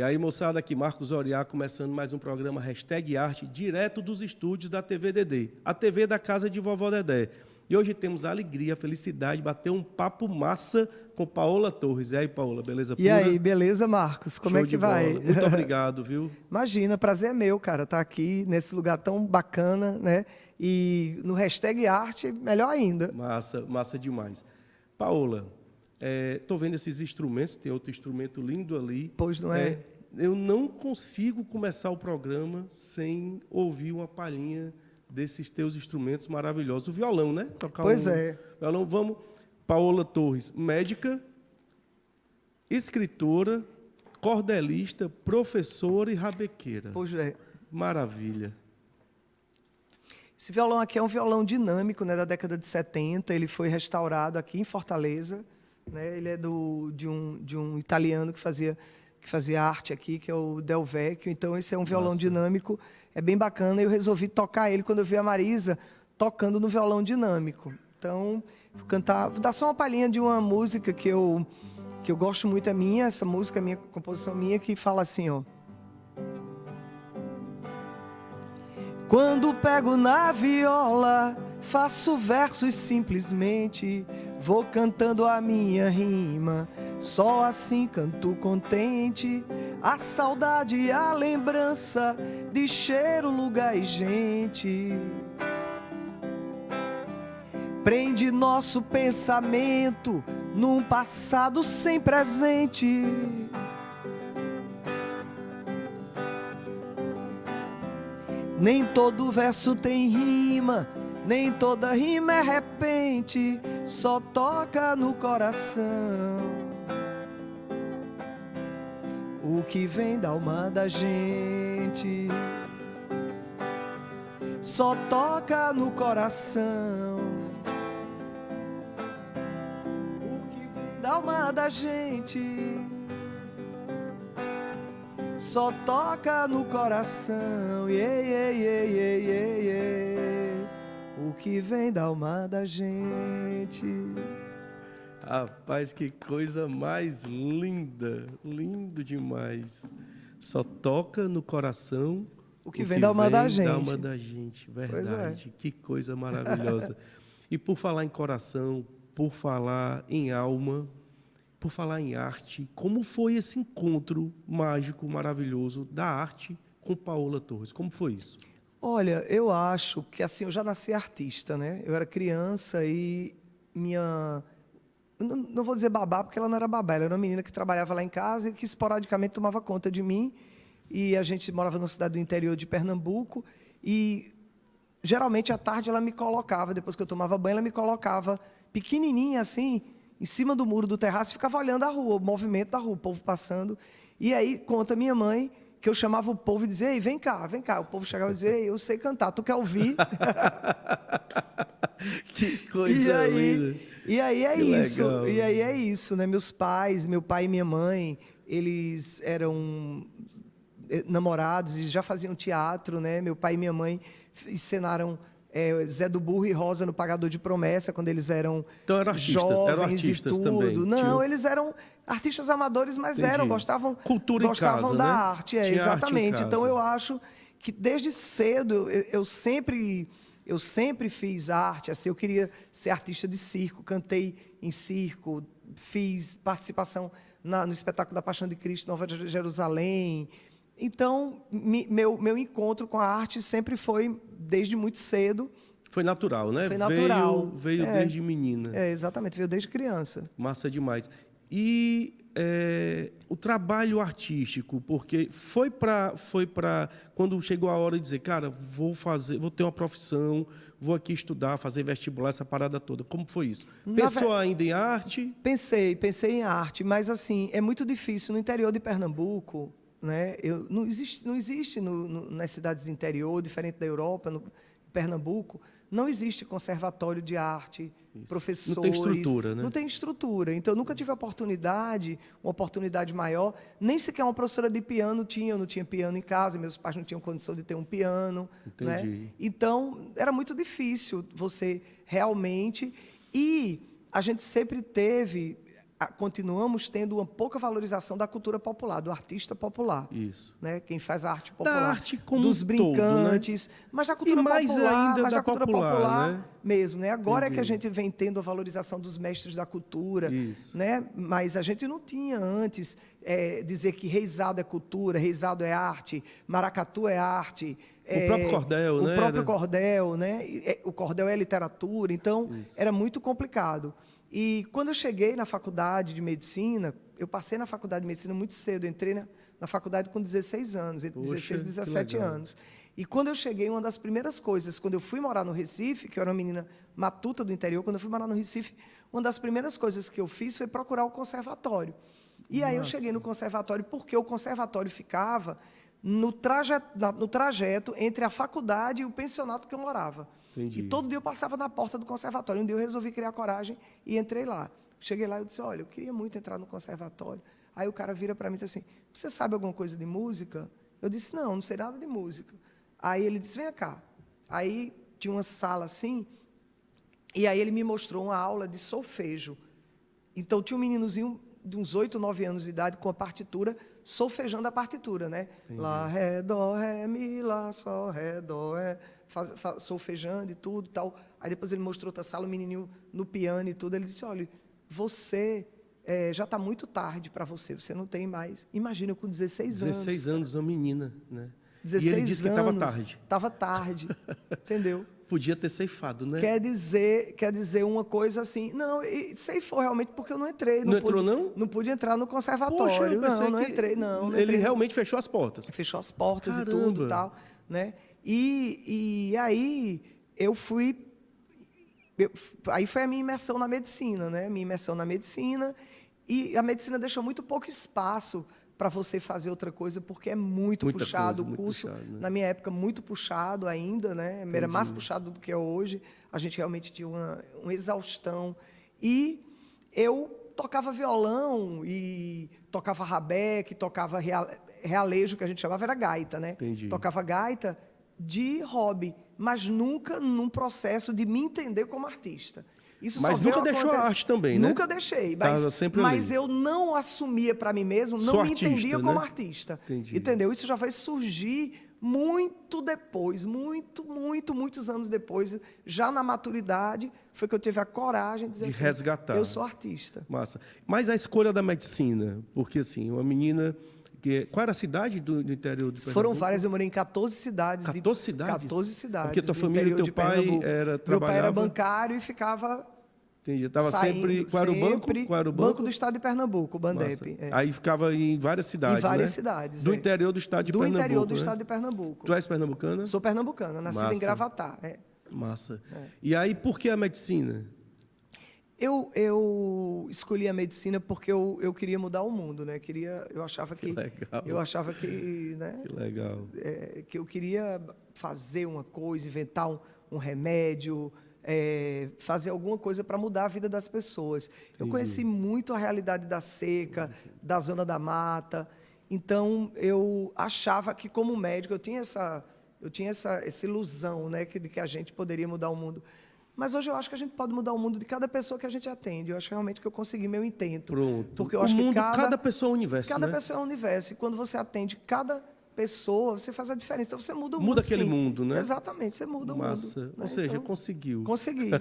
E aí, moçada, aqui Marcos Oriá, começando mais um programa Hashtag Arte, direto dos estúdios da TV Dedê, a TV da casa de Vovó Dedé. E hoje temos a alegria, a felicidade de bater um papo massa com Paola Torres. E aí, Paola, beleza pura? E aí, beleza, Marcos? Como Show é que de vai? bola. Muito obrigado, viu? Imagina, prazer é meu, cara, estar aqui nesse lugar tão bacana, né? E no Hashtag Arte, melhor ainda. Massa, massa demais. Paola, tô vendo esses instrumentos, tem outro instrumento lindo ali. Pois não é? Eu não consigo começar o programa sem ouvir uma palhinha desses teus instrumentos maravilhosos. O violão, né? Tocar Pois um é. violão. Vamos. Paola Torres, médica, escritora, cordelista, professora e rabequeira. Pois é. Maravilha. Esse violão aqui é um violão dinâmico, né, da década de 70. Ele foi restaurado aqui em Fortaleza, né? Ele é de um italiano que fazia arte aqui, que é o Del Vecchio. Então, esse é um violão Nossa. dinâmico, é bem bacana. Eu resolvi tocar ele quando eu vi a Marisa tocando no violão dinâmico. Então, vou dar só uma palhinha de uma música que eu gosto muito, é minha, essa música é minha, composição minha, que fala assim, ó. Quando pego na viola, faço versos simplesmente, vou cantando a minha rima, só assim canto contente. A saudade e a lembrança de cheiro, lugar e gente prende nosso pensamento num passado sem presente. Nem todo verso tem rima, nem toda rima é repente, só toca no coração o que vem da alma da gente. Só toca no coração o que vem da alma da gente. Só toca no coração, o que vem da alma da gente. Rapaz, que coisa mais linda, lindo demais. Só toca no coração o que vem da alma da gente. Da alma da gente, verdade. Pois é. Que coisa maravilhosa. E por falar em coração, por falar em alma, por falar em arte, como foi esse encontro mágico, maravilhoso da arte com Paola Torres? Como foi isso? Olha, eu acho que assim, eu já nasci artista, né? Eu era criança e não vou dizer babá, porque ela não era babá, ela era uma menina que trabalhava lá em casa e que esporadicamente tomava conta de mim. E a gente morava numa cidade do interior de Pernambuco e geralmente à tarde ela me colocava, depois que eu tomava banho, ela me colocava pequenininha assim, em cima do muro do terraço, e ficava olhando a rua, o movimento da rua, o povo passando. E aí conta minha mãe que eu chamava o povo e dizia: "Ei, vem cá, vem cá". O povo chegava e dizia: "Ei, eu sei cantar, tu quer ouvir?" Que coisa linda. E aí é Que isso, legal. e aí é isso, né? Meus pais, meu pai e minha mãe, eles eram namorados e já faziam teatro, né? Meu pai e minha mãe encenaram Zé do Burro e Rosa no Pagador de Promessa, quando eles eram Então eram artistas, jovens e tudo. também. Não, eles eram artistas amadores, mas Entendi. gostavam Cultura em casa, da né? arte, Tinha arte em exatamente. Então casa. eu acho que desde cedo eu sempre fiz arte, assim, eu queria ser artista de circo, cantei em circo, fiz participação no espetáculo da Paixão de Cristo, Nova Jerusalém. Então, meu encontro com a arte sempre foi desde muito cedo. Foi natural, né? Foi natural. Veio desde menina. Exatamente, veio desde criança. Massa demais. E o trabalho artístico, porque foi para quando chegou a hora de dizer, cara, vou ter uma profissão, vou aqui estudar, fazer vestibular, essa parada toda. Como foi isso? Pensou ainda em arte? Pensei em arte, mas assim, é muito difícil. No interior de Pernambuco, né, não existe nas cidades do interior, diferente da Europa, no Pernambuco, não existe conservatório de arte, isso. Professores. Não tem estrutura, né? Não tem estrutura. Então, eu nunca tive uma oportunidade maior. Nem sequer uma professora de piano tinha. Eu não tinha piano em casa, meus pais não tinham condição de ter um piano. Entendi. Né? Então, era muito difícil você realmente... E a gente sempre teve continuamos tendo uma pouca valorização da cultura popular, do artista popular. Isso. Né? Quem faz a arte popular. Da arte como dos um brincantes, todo, né? mas da cultura mais popular, ainda mas da da cultura popular, né? mesmo. Né? Agora Entendi. é que a gente vem tendo a valorização dos mestres da cultura. Isso. Né? Mas a gente não tinha antes dizer que reisado é cultura, reisado é arte, maracatu é arte. O próprio cordel, né? O próprio cordel, né? O cordel é literatura, então era muito complicado. E quando eu cheguei na faculdade de medicina, eu passei na faculdade de medicina muito cedo, entrei na faculdade com 16 anos, entre 16 e 17 anos. E quando eu cheguei, uma das primeiras coisas, quando eu fui morar no Recife, que eu era uma menina matuta do interior, quando eu fui morar no Recife, uma das primeiras coisas que eu fiz foi procurar o conservatório. E aí eu cheguei no conservatório, porque o conservatório ficava no trajeto entre a faculdade e o pensionato que eu morava. Entendi. E todo dia eu passava na porta do conservatório. Um dia eu resolvi criar coragem e entrei lá. Cheguei lá e disse, olha, eu queria muito entrar no conservatório. Aí o cara vira para mim e diz assim, você sabe alguma coisa de música? Eu disse, não sei nada de música. Aí ele disse, vem cá. Aí tinha uma sala assim, e aí ele me mostrou uma aula de solfejo. Então tinha um meninozinho de uns 8, 9 anos de idade com a partitura, solfejando a partitura, né? Entendi. Lá, ré, dó, ré, mi, lá, sol, ré, dó, ré, solfejando e tudo e tal. Aí depois ele mostrou outra sala, o menininho no piano e tudo. Ele disse, olha, você já está muito tarde para você, você não tem mais. Imagina, eu com 16 anos. 16 anos, uma menina, né? 16 e ele disse anos, que estava tarde. Estava tarde, entendeu? Podia ter ceifado, né? Quer dizer uma coisa assim. Não, e ceifou realmente porque eu não entrei. Não entrou, não? Não pude entrar no conservatório. Poxa, não entrei, não. Ele entrei, realmente fechou as portas. Fechou as portas. Caramba. E tudo e tal. Né? E aí eu fui. Aí foi a minha imersão na medicina, né? Minha imersão na medicina. E a medicina deixou muito pouco espaço para você fazer outra coisa, porque é muito puxado o curso. Puxado, né? Na minha época, muito puxado ainda, né? Era mais puxado do que é hoje. A gente realmente tinha uma exaustão. E eu tocava violão, e tocava rabeque, tocava realejo, que a gente chamava, era gaita, né? Entendi. Tocava gaita de hobby, mas nunca num processo de me entender como artista. Isso mas só nunca deixou a arte também, né? Nunca deixei, mas eu não assumia para mim mesmo, não me entendia como artista. Entendi. Entendeu? Isso já vai surgir muito depois, muitos anos depois, já na maturidade, foi que eu tive a coragem de dizer assim, resgatar. Eu sou artista. Massa. Mas a escolha da medicina, porque assim, uma menina... Qual era a cidade do interior de Pernambuco? Foram várias, eu morei em 14 cidades. 14 cidades? 14 cidades. Porque tua família e teu pai trabalhava... Meu pai era bancário e ficava... Entendi. Estava sempre... Qual era o banco? Qual era o banco? Banco do Estado de Pernambuco, o Bandep. Aí ficava em várias cidades, Em várias cidades. Do interior do Estado de Pernambuco, Do interior do Estado de Pernambuco. Tu és pernambucana? Sou pernambucana, nascida em Gravatá. Massa. E aí, por que a medicina? Eu escolhi a medicina porque eu queria mudar o mundo, né? Eu achava que né? Que legal. Que eu queria fazer uma coisa, inventar um remédio, fazer alguma coisa para mudar a vida das pessoas. Entendi. Eu conheci muito a realidade da seca, da zona da mata. Então eu achava que como médico eu tinha essa ilusão, né, de que a gente poderia mudar o mundo. Mas hoje eu acho que a gente pode mudar o mundo de cada pessoa que a gente atende. Eu acho realmente que eu consegui meu intento. Pronto. Porque eu acho que cada pessoa é um universo, Cada né? pessoa é um universo. E quando você atende cada pessoa, você faz a diferença. Então, você muda o mundo, muda aquele mundo, né? Exatamente, você muda Massa. o mundo. Ou seja, então, conseguiu. Consegui.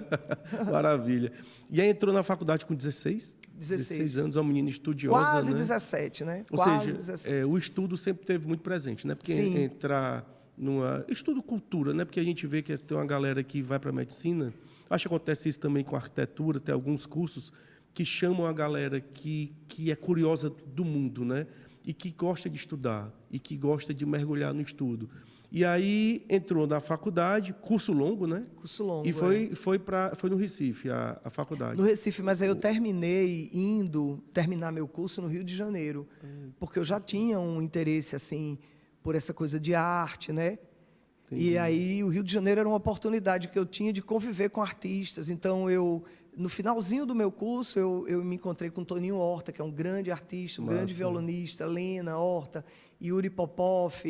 Maravilha. E aí entrou na faculdade com 16? 16 anos, uma menina estudiosa, Quase né? 17, né? Ou Quase seja, 17. O estudo sempre teve muito presente, né? Porque Sim. entrar numa... Estudo cultura, né? Porque a gente vê que tem uma galera que vai para a medicina. Acho que acontece isso também com a arquitetura, tem alguns cursos que chamam a galera que é curiosa do mundo, né? E que gosta de estudar, e que gosta de mergulhar no estudo. E aí entrou na faculdade, curso longo, né? Curso longo, e foi no Recife, a faculdade. No Recife, mas aí eu terminei terminar meu curso no Rio de Janeiro, porque eu já tinha um interesse, assim, por essa coisa de arte, né? Entendi. E aí o Rio de Janeiro era uma oportunidade que eu tinha de conviver com artistas. Então, no finalzinho do meu curso, eu me encontrei com Toninho Horta, que é um grande artista, um grande violonista, Lena Horta, Yuri Popov,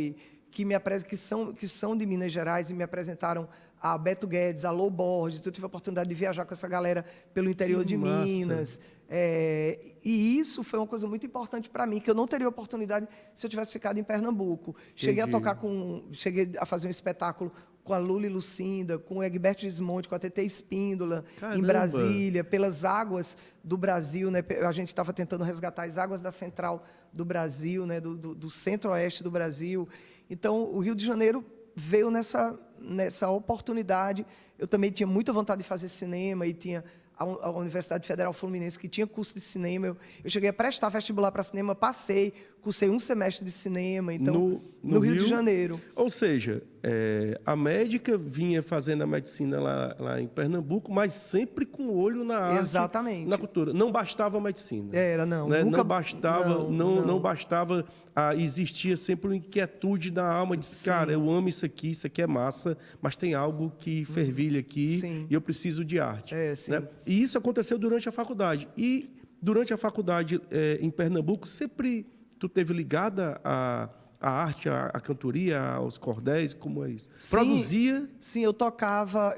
que são de Minas Gerais e me apresentaram a Beto Guedes, a Lô Borges. Então, eu tive a oportunidade de viajar com essa galera pelo interior de Minas. E isso foi uma coisa muito importante para mim, que eu não teria oportunidade se eu tivesse ficado em Pernambuco. Cheguei a fazer um espetáculo com a Lula e Lucinda, com o Egberto Gismonti, com a TT Espíndola, em Brasília, pelas águas do Brasil, né? A gente estava tentando resgatar as águas da central do Brasil, né? do centro-oeste do Brasil. Então, o Rio de Janeiro veio nessa oportunidade. Eu também tinha muita vontade de fazer cinema e tinha a Universidade Federal Fluminense, que tinha curso de cinema. Eu cheguei a prestar vestibular para cinema, cursei um semestre de cinema, então, no Rio de Janeiro. Ou seja, a médica vinha fazendo a medicina lá em Pernambuco, mas sempre com o olho na arte, exatamente, na cultura. Não bastava a medicina. Não. Né? Nunca... Não bastava, existia sempre uma inquietude na alma de, cara, eu amo isso aqui é massa, mas tem algo que fervilha aqui e eu preciso de arte. Né? E isso aconteceu durante a faculdade. E durante a faculdade em Pernambuco, sempre tu teve ligada à arte, à cantoria, aos cordéis, como é isso? Produzia? Sim, eu tocava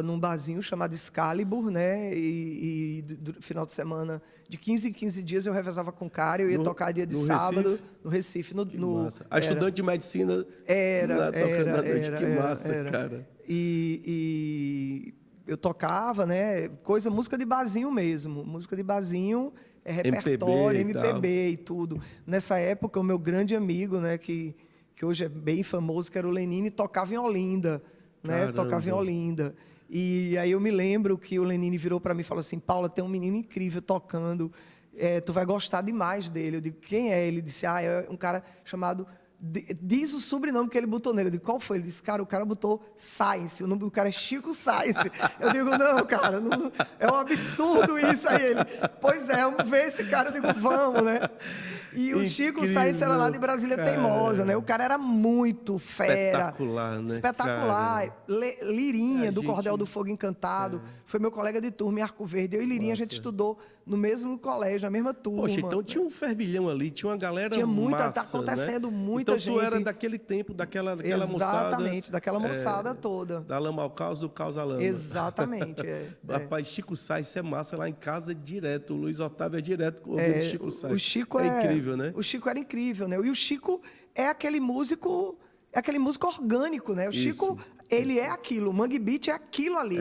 num barzinho chamado Excalibur, né? E do final de semana, de 15 em 15 dias, eu revezava com o cara, eu ia tocar dia de sábado Recife? No Recife. A estudante de medicina tocando à noite, que massa, cara. E eu tocava, né? Música de barzinho mesmo, música de barzinho. Repertório, MPB e tudo. Nessa época, o meu grande amigo, né, que hoje é bem famoso, que era o Lenine, tocava em Olinda, né? Tocava em Olinda. E aí eu me lembro que o Lenine virou para mim e falou assim: Paula, tem um menino incrível tocando, tu vai gostar demais dele. Eu digo: quem é? Ele disse: é um cara chamado... Diz o sobrenome que ele botou nele. Eu digo: qual foi? Ele disse: cara, o cara botou Science. O nome do cara é Chico Science. Eu digo: não, cara, não, é um absurdo isso. Aí ele: pois é, vamos ver esse cara. Eu digo: vamos, né? E o Chico Science era lá de Brasília, cara. Teimosa, né? O cara era muito fera. Espetacular, né? Espetacular. Lirinha, do Cordel do Fogo Encantado. Foi meu colega de turma em Arco Verde. Eu e Lirinha, a gente estudou no mesmo colégio, na mesma turma. Poxa, então tinha um fervilhão ali, tinha uma galera tinha muita, massa, tá acontecendo, né? muita então, gente. Então, tu era daquele tempo, daquela moçada... Exatamente, daquela moçada toda. Da lama ao caos, do caos à lama. Exatamente, Rapaz, Chico Science é massa lá em casa direto. O Luiz Otávio é direto ouvindo Chico Science. O Chico incrível, né? O Chico era incrível, né? E o Chico é aquele músico orgânico, né? O Chico... Ele é aquilo, o Mangue Beat é aquilo ali.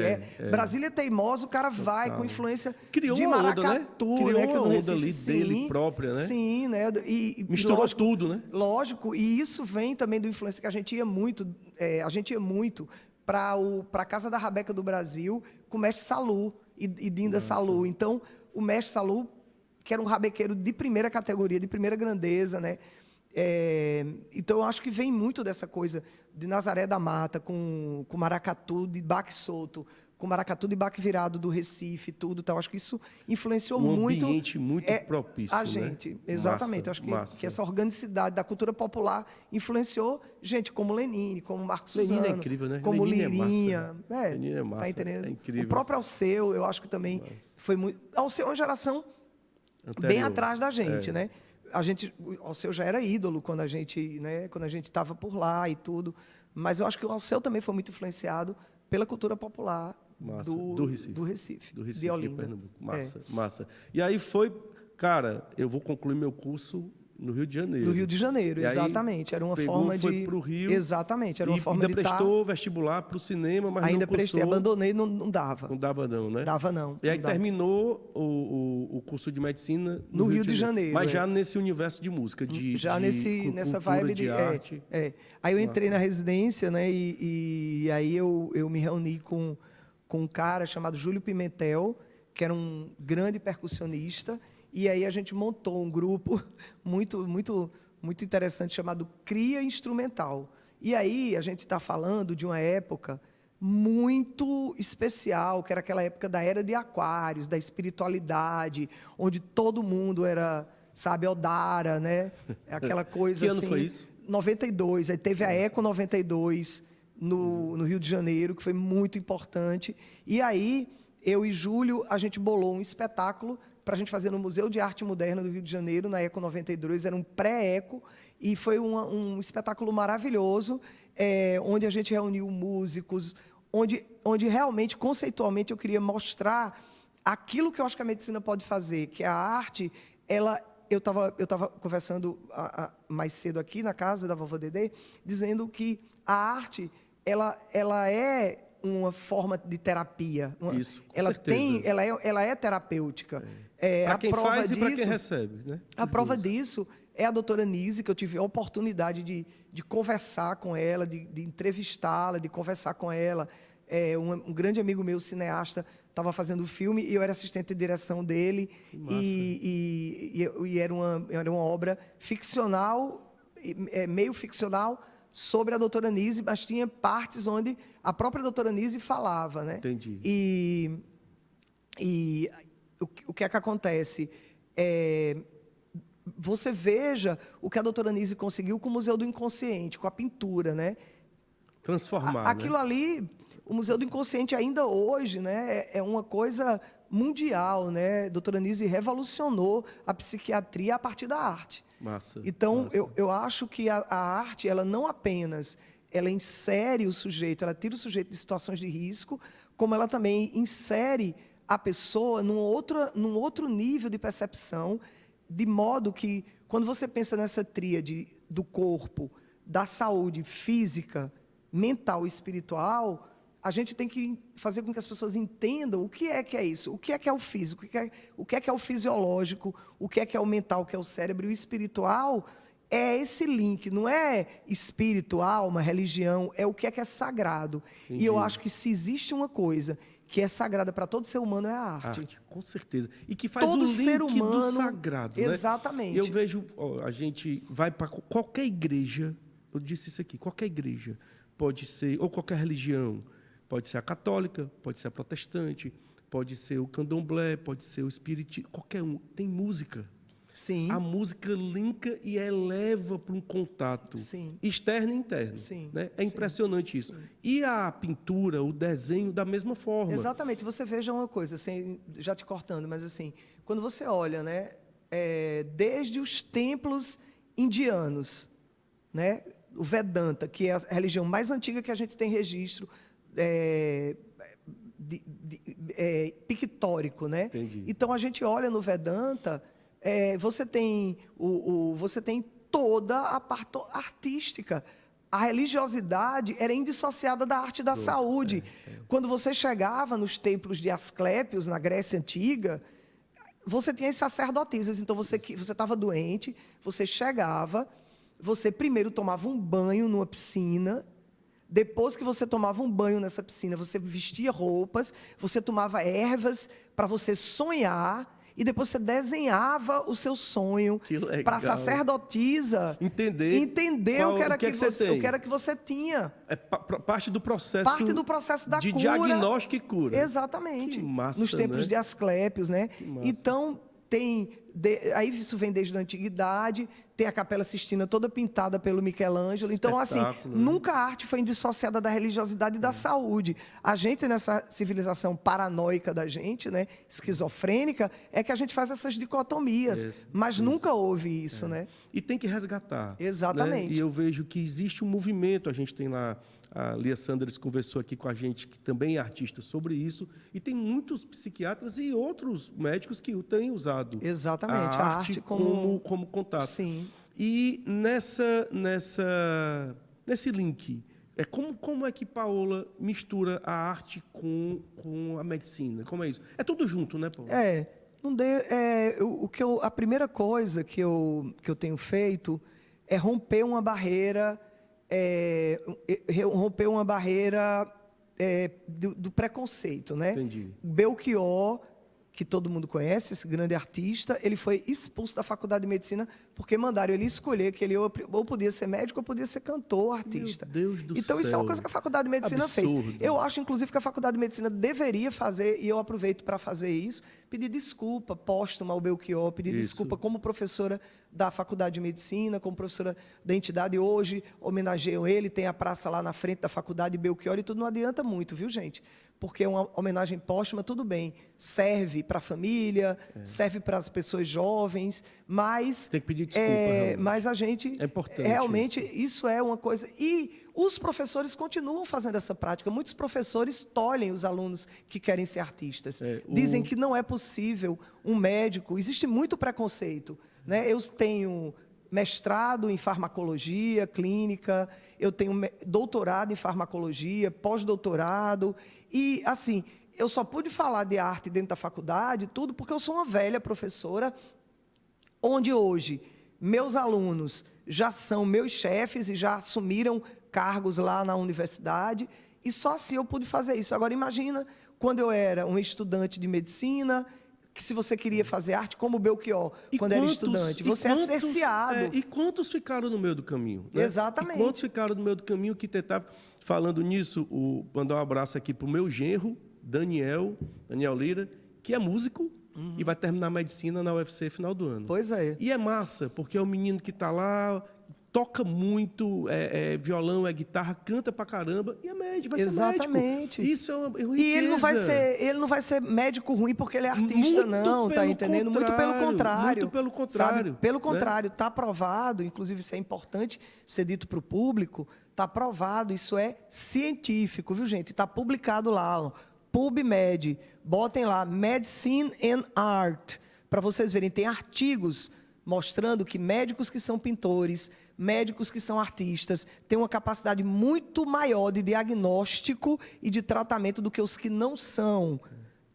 Brasília Teimosa, o cara vai com influência de maracatu, Criou né? Que uma no onda Recife, ali dele própria, né? Sim, né? Misturou lógico, tudo, né? Lógico, e isso vem também do influência que a gente ia muito para a Casa da Rabeca do Brasil com o Mestre Salu e Dinda Salu. Então, o Mestre Salu, que era um rabequeiro de primeira categoria, de primeira grandeza, né? Então, eu acho que vem muito dessa coisa de Nazaré da Mata, com maracatu de baque solto, com maracatu de baque virado do Recife, tudo. Então, acho que isso influenciou muito... Um ambiente muito propício, a gente, né? Exatamente. Massa, acho que essa organicidade da cultura popular influenciou gente como Lenine, como Marcos Suzano. Lenine é incrível, né? Como Lenine Lirinha. Lenine é massa, tá entendendo? É incrível. O próprio Alceu, eu acho que também foi muito... Alceu é uma geração bem atrás da gente, né? O Alceu já era ídolo quando a gente estava por lá e tudo, mas eu acho que o Alceu também foi muito influenciado pela cultura popular do Recife, de Olinda. De Pernambuco. Massa. E aí cara, eu vou concluir meu curso no Rio de Janeiro. No Rio de Janeiro, e exatamente. Era uma forma de... Foi pro Rio. Exatamente, era uma forma de... Ainda prestou vestibular para o cinema, mas ainda não cursou. Prestei, abandonei, não dava. Não dava não, né? Dava não. E aí terminou o curso de medicina no Rio de Janeiro. Mas já nesse universo de música, nessa vibe de arte. Aí eu entrei na residência, né? E aí eu me reuni com um cara chamado Júlio Pimentel, que era um grande percussionista. E aí a gente montou um grupo muito interessante chamado Cria Instrumental. E aí a gente está falando de uma época muito especial, que era aquela época da Era de Aquários, da espiritualidade, onde todo mundo era, sabe, Odara, né? Aquela coisa assim... Que ano foi isso? 92. Aí teve a Eco 92 no Rio de Janeiro, que foi muito importante. E aí, eu e Júlio, a gente bolou um espetáculo para a gente fazer no Museu de Arte Moderna do Rio de Janeiro, na Eco 92, era um pré-Eco, E foi um espetáculo maravilhoso, onde a gente reuniu músicos, onde realmente, conceitualmente, eu queria mostrar aquilo que eu acho que a medicina pode fazer, que a arte, eu estava conversando mais cedo aqui na casa da vovó Dedê, dizendo que a arte, ela é uma forma de terapia. Isso, com certeza. Ela é terapêutica. Para A quem prova faz e para quem disso- recebe, né? A Os prova dois. disso é a doutora Nise, que eu tive a oportunidade de conversar com ela, de entrevistá-la, de conversar com ela. Um grande amigo meu, cineasta, estava fazendo o filme e eu era assistente de direção dele. Que massa. E era uma obra ficcional, meio ficcional, sobre a doutora Nise, mas tinha partes onde a própria doutora Nise falava, né? Entendi. E o que é que acontece? Você veja o que a doutora Nise conseguiu com o Museu do Inconsciente, com a pintura, né? Transformar, Aquilo né? ali, o Museu do Inconsciente ainda hoje, né, é uma coisa mundial, né? A doutora Nise revolucionou a psiquiatria a partir da arte. Massa. Então, massa. eu acho que a arte, ela não apenas ela insere o sujeito, ela tira o sujeito de situações de risco, como ela também insere a pessoa num outro nível de percepção, de modo que, quando você pensa nessa tríade do corpo, da saúde física, mental e espiritual, a gente tem que fazer com que as pessoas entendam o que é isso, o que é o físico, o que é o fisiológico, o que é o mental, que é o cérebro, e o espiritual é esse link, não é espírito, alma, religião, é o que é sagrado. Entendi. E eu acho que se existe uma coisa que é sagrada para todo ser humano, é a arte. Arte, com certeza. E que faz Todo o link ser do humano, sagrado, né? exatamente. Eu vejo, a gente vai para qualquer igreja, eu disse isso aqui, qualquer igreja, pode ser, ou qualquer religião, pode ser a católica, pode ser a protestante, pode ser o candomblé, pode ser o espiritismo, qualquer um, tem música. Sim. A música linka e eleva para um contato Sim. externo e interno. Sim. Né? É Sim. impressionante isso. Sim. E a pintura, o desenho, da mesma forma. Exatamente. Você veja uma coisa, assim, já te cortando, mas assim, quando você olha, né, desde os templos indianos, né, o Vedanta, que é a religião mais antiga que a gente tem registro, pictórico, né? Entendi. Então a gente olha no Vedanta, você tem toda a parte artística. A religiosidade era indissociada da arte e da saúde. Quando você chegava nos templos de Asclépios, na Grécia Antiga, você tinha as sacerdotisas. Então, você estava doente, você chegava, você primeiro tomava um banho numa piscina. Depois que você tomava um banho nessa piscina, você vestia roupas, você tomava ervas para você sonhar. E depois você desenhava o seu sonho para a sacerdotisa entender o que era que você tinha. É parte do processo. Parte do processo da de cura. diagnóstico e cura. Exatamente. Que massa, nos templos né? de Asclépios, né? Então, aí isso vem desde a antiguidade, tem a Capela Sistina toda pintada pelo Michelangelo. Então, assim, nunca a arte foi indissociada da religiosidade e da saúde. A gente, nessa civilização paranoica da gente, né, esquizofrênica, é que a gente faz essas dicotomias. Mas nunca houve isso, né? E tem que resgatar. Exatamente. Né? E eu vejo que existe um movimento, a gente tem lá, a Lia Sanders conversou aqui com a gente, que também é artista, sobre isso, e tem muitos psiquiatras e outros médicos que têm usado exatamente a arte como contato. Sim. E nesse link, como é que Paola mistura a arte com a medicina? Como é isso? É tudo junto, né, Paola? A primeira coisa que eu tenho feito é romper uma barreira, do preconceito, né? Entendi. Belchior, que todo mundo conhece, esse grande artista, ele foi expulso da faculdade de medicina porque mandaram ele escolher que ele ou podia ser médico ou podia ser cantor, artista. Meu Deus do então, céu. isso é uma coisa que a faculdade de medicina fez. Eu acho, inclusive, que a faculdade de medicina deveria fazer, e eu aproveito para fazer isso, pedir desculpa póstuma ao Belchior, pedir desculpa como professora da Faculdade de Medicina, como professora da entidade. Hoje homenageiam ele, tem a praça lá na frente da Faculdade Belchior e tudo. Não adianta muito, viu, gente? Porque uma homenagem póstuma, tudo bem, serve para a família, serve para as pessoas jovens, mas... Tem que pedir desculpa, mas a gente... É importante realmente, isso é uma coisa... E os professores continuam fazendo essa prática. Muitos professores tolhem os alunos que querem ser artistas. Dizem que não é possível um médico... Existe muito preconceito, né? Eu tenho mestrado em farmacologia clínica, eu tenho doutorado em farmacologia, pós-doutorado, e, assim, eu só pude falar de arte dentro da faculdade, tudo porque eu sou uma velha professora, onde hoje meus alunos já são meus chefes e já assumiram cargos lá na universidade, e só assim eu pude fazer isso. Agora, imagina quando eu era um estudante de medicina, que se você queria fazer arte, como o Belchior, quando era estudante, você é cerceado. E quantos ficaram no meio do caminho? Né? Exatamente. E quantos ficaram no meio do caminho que tentavam... Falando nisso, mandar um abraço aqui para o meu genro, Daniel Lira, que é músico e vai terminar medicina na UFC final do ano. Pois é. E é massa, porque é um menino que está lá... toca muito, violão, guitarra, canta pra caramba, e é médico, vai ser médico. Exatamente. Isso é uma riqueza. E ele não vai ser médico ruim porque ele é artista, não, tá entendendo? Muito pelo contrário. Muito pelo contrário. Sabe? Pelo contrário, está provado, inclusive isso é importante ser dito para o público, está provado, isso é científico, viu, gente? Está publicado lá, ó, PubMed, botem lá, Medicine and Art, para vocês verem, tem artigos mostrando que médicos que são pintores, médicos que são artistas, têm uma capacidade muito maior de diagnóstico e de tratamento do que os que não são,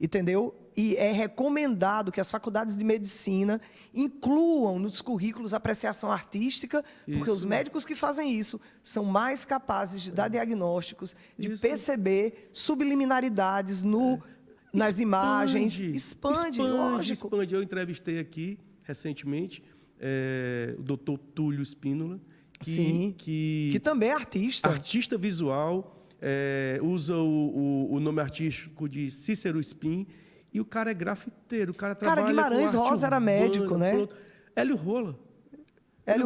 entendeu? E é recomendado que as faculdades de medicina incluam nos currículos apreciação artística, porque os médicos que fazem isso são mais capazes de dar diagnósticos, de perceber subliminaridades nas imagens. Expande, lógico. Expande. Eu entrevistei aqui recentemente, o doutor Túlio Spínola, que também é artista. Artista visual, usa o nome artístico de Cícero Spin, e o cara é grafiteiro, o cara trabalha Guimarães com arte Rosa era médico, né? Pronto. Hélio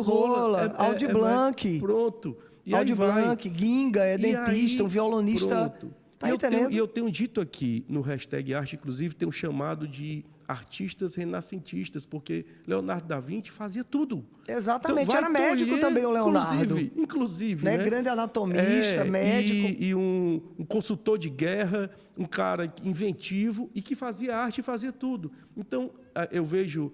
Rola, Aldi Blanc. Pronto. E Aldi Blanc, Ginga, é dentista, um violonista. Pronto. Tá entendendo? E eu tenho dito aqui no hashtag arte, inclusive, tenho chamado de artistas renascentistas, porque Leonardo da Vinci fazia tudo. Exatamente, então, era médico também o Leonardo. Inclusive, né? Grande anatomista, médico. E um consultor de guerra, um cara inventivo e que fazia arte e fazia tudo. Então, eu vejo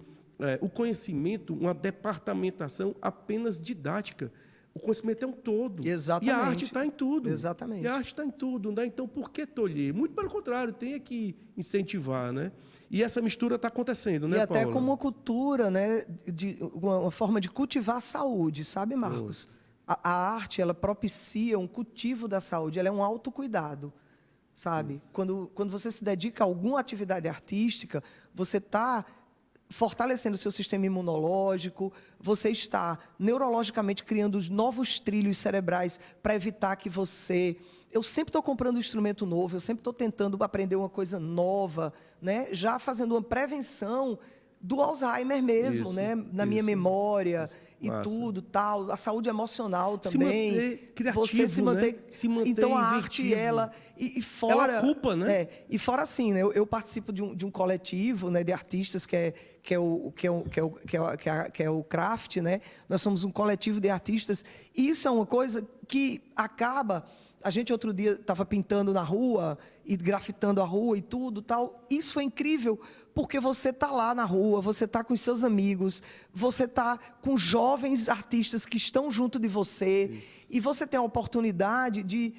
o conhecimento, uma departamentação apenas didática. O conhecimento é um todo. Exatamente. E a arte está em tudo. Exatamente. E a arte está em tudo. Né? Então, por que tolher? Muito pelo contrário, tem que incentivar. Né? E essa mistura está acontecendo, né, E até Paula? como uma cultura, né, uma forma de cultivar a saúde, sabe, Marcos? A arte, ela propicia um cultivo da saúde, ela é um autocuidado, sabe? Quando você se dedica a alguma atividade artística, você está fortalecendo o seu sistema imunológico, você está neurologicamente criando novos trilhos cerebrais para evitar que você... Eu sempre estou comprando um instrumento novo, eu sempre estou tentando aprender uma coisa nova, né? Já fazendo uma prevenção do Alzheimer mesmo, né? Na minha memória e tudo, tal. A saúde emocional também. Se manter criativo, você se manter, né? Se manter então a inventivo. arte, ela... E fora, ela ocupa, né? E fora assim, né? Eu participo de um coletivo, né, de artistas que é o Craft, né? Nós somos um coletivo de artistas. E isso é uma coisa que acaba... A gente outro dia estava pintando na rua e grafitando a rua e tudo, tal. Isso foi incrível, porque você está lá na rua, você está com os seus amigos, você está com jovens artistas que estão junto de você, e você tem a oportunidade de...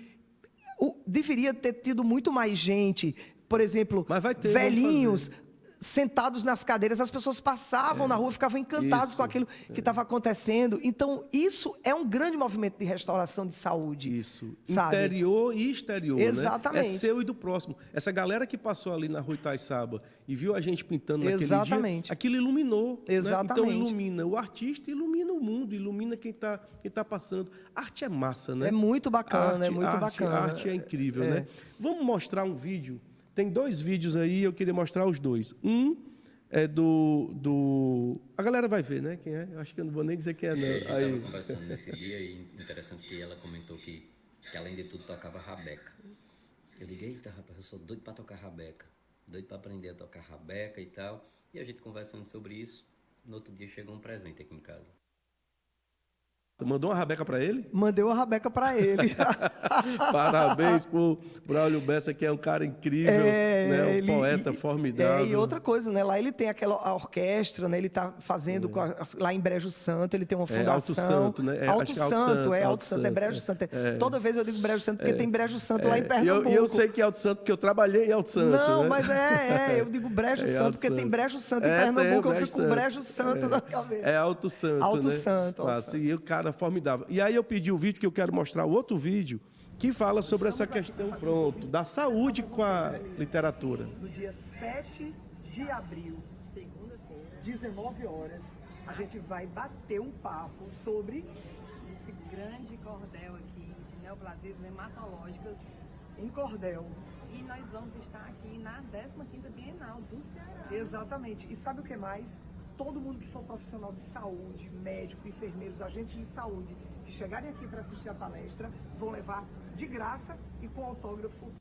Deveria ter tido muito mais gente, por exemplo, velhinhos sentados nas cadeiras, as pessoas passavam na rua, ficavam encantados com aquilo que estava acontecendo. Então, isso é um grande movimento de restauração de saúde. Isso. Sabe? Interior e exterior. Exatamente. Né? É seu e do próximo. Essa galera que passou ali na rua Itaiçaba e viu a gente pintando naquele dia, aquilo iluminou. Exatamente. Né? Então, ilumina o artista, ilumina o mundo, ilumina quem tá passando. Arte é massa, né? É muito bacana, A arte é incrível, né? Vamos mostrar um vídeo. Tem 2 vídeos aí, eu queria mostrar os 2. Um É do... A galera vai ver, né? Quem é? Eu acho que eu não vou nem dizer quem é, não. Sim, a gente Aí... estava conversando nesse dia e interessante que ela comentou que além de tudo tocava rabeca. Eu digo, eita rapaz, eu sou doido para tocar rabeca. Doido para aprender a tocar rabeca e tal. E a gente conversando sobre isso, no outro dia chegou um presente aqui em casa. Tu mandou uma rabeca para ele? Mandei uma rabeca para ele. Parabéns pro Braulio Bessa, que é um cara incrível, né? Um poeta formidável. E outra coisa, né? Lá ele tem a orquestra, né? Ele está fazendo lá em Brejo Santo, ele tem uma fundação. Alto Santo, né? Alto Santo, é Brejo Santo. Toda vez eu digo Brejo Santo porque tem Brejo Santo lá em Pernambuco. E eu sei que é Alto Santo, porque eu trabalhei em Alto Santo. Não, né? mas eu digo Brejo Santo porque tem Brejo Santo em Pernambuco, eu fico com Brejo Santo na cabeça. É Alto Santo, Alto né? Santo. E o cara formidável. E aí eu pedi o vídeo, que eu quero mostrar o outro vídeo, que fala sobre essa questão, da saúde com a literatura. No dia 7 de abril, segunda-feira, 19 horas, a gente vai bater um papo sobre esse grande cordel aqui de neoplasias hematológicas em cordel. E nós vamos estar aqui na 15ª Bienal do Ceará. Exatamente. E sabe o que mais? Todo mundo que for profissional de saúde, médico, enfermeiros, agentes de saúde, que chegarem aqui para assistir a palestra, vão levar de graça e com autógrafo.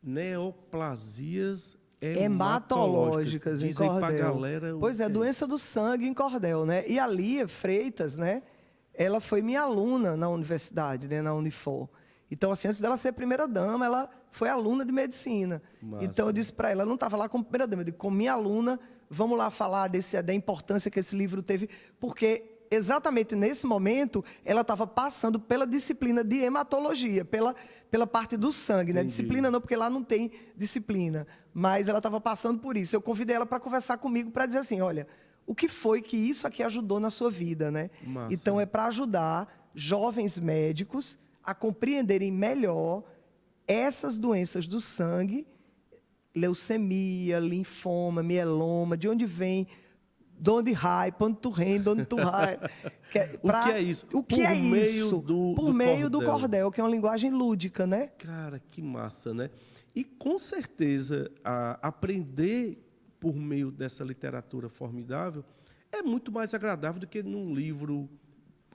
Neoplasias hematológicas em Dizem cordel. pra galera Pois é, doença do sangue em cordel, né? E a Lia Freitas, né? Ela foi minha aluna na universidade, né? Na Unifor. Então, assim, antes dela ser primeira-dama, ela foi aluna de medicina. Massa. Então, eu disse para ela não estava lá como primeira-dama, eu disse, como minha aluna, vamos lá falar da importância que esse livro teve, porque exatamente nesse momento ela estava passando pela disciplina de hematologia, pela parte do sangue, né? Disciplina não, porque lá não tem disciplina, mas ela estava passando por isso. Eu convidei ela para conversar comigo, para dizer assim, olha, o que foi que isso aqui ajudou na sua vida, né? Massa. Então, é para ajudar jovens médicos a compreenderem melhor essas doenças do sangue, leucemia, linfoma, mieloma, de onde vem, de onde rai, quando tu rende, de onde tu rai. O que é isso? O que é isso? Por meio do cordel, que é uma linguagem lúdica, né? Cara, que massa, né? E com certeza aprender por meio dessa literatura formidável é muito mais agradável do que num livro.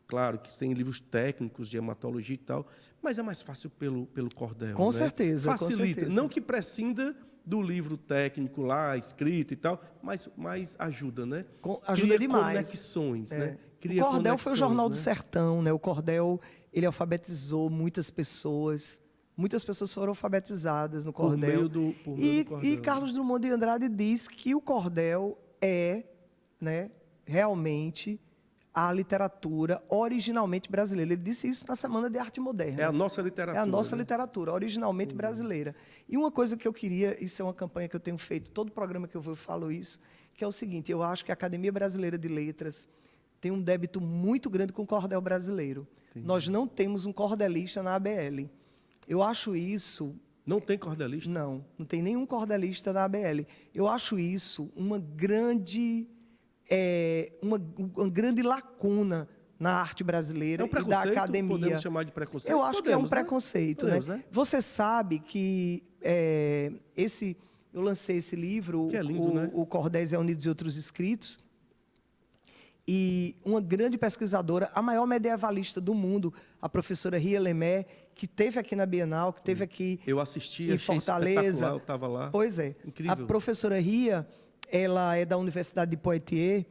Claro que tem livros técnicos de hematologia e tal, mas é mais fácil pelo cordel. Com né? certeza. Facilita. Com certeza. Não que prescinda do livro técnico lá, escrito e tal, mas ajuda, né? Ajuda Cria demais. Conexões, né? O Cordel foi o Jornal do Sertão, né? O Cordel, ele alfabetizou muitas pessoas. Muitas pessoas foram alfabetizadas no Cordel. Por meio do Cordel. E Carlos Drummond de Andrade diz que o Cordel é, né, realmente a literatura originalmente brasileira. Ele disse isso na Semana de Arte Moderna. É a nossa literatura. É a nossa literatura, originalmente brasileira. E uma coisa que eu queria, isso é uma campanha que eu tenho feito, todo programa que eu vou eu falo isso, que é o seguinte, eu acho que a Academia Brasileira de Letras tem um débito muito grande com o cordel brasileiro. Entendi. Nós não temos um cordelista na ABL. Eu acho isso... Não tem cordelista? Não tem nenhum cordelista na ABL. Eu acho isso uma grande lacuna na arte brasileira e da academia. Podemos chamar de preconceito? Eu acho que é um preconceito, né? Você sabe que eu lancei esse livro, que é lindo, né? O Cordéis é Unidos e Outros Escritos, e uma grande pesquisadora, a maior medievalista do mundo, a professora Ria Lemé, que esteve aqui na Bienal, que esteve aqui em Fortaleza. Eu estava lá. Pois é. Incrível. A professora Ria, ela é da Universidade de Poitiers,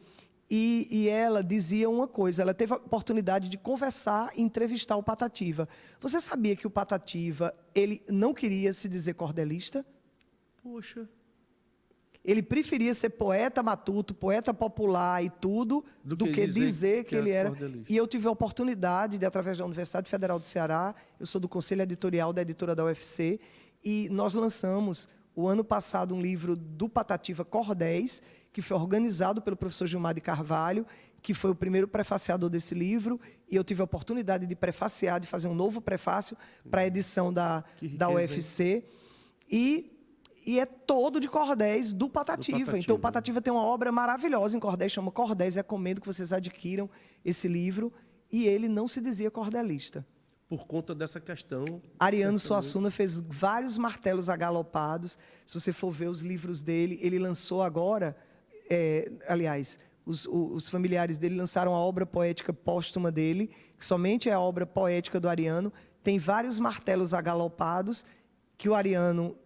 e ela dizia uma coisa, ela teve a oportunidade de conversar e entrevistar o Patativa. Você sabia que o Patativa, ele não queria se dizer cordelista? Poxa. Ele preferia ser poeta matuto, poeta popular e tudo, do que dizer que ele era. Cordelista. E eu tive a oportunidade de, através da Universidade Federal do Ceará, eu sou do Conselho Editorial da editora da UFC, e nós lançamos, o ano passado, um livro do Patativa Cordéis, que foi organizado pelo professor Gilmar de Carvalho, que foi o primeiro prefaciador desse livro, e eu tive a oportunidade de prefaciar, de fazer um novo prefácio para a edição da UFC. E é todo de cordéis do Patativa. Então, o Patativa tem uma obra maravilhosa em cordéis, chama Cordéis. Recomendo que vocês adquiram esse livro. E ele não se dizia cordelista. por conta dessa questão. Ariano certamente. Suassuna fez vários martelos agalopados. Se você for ver os livros dele, ele lançou agora, aliás, os familiares dele lançaram a obra poética póstuma dele, que somente é a obra poética do Ariano. Tem vários martelos agalopados que o Ariano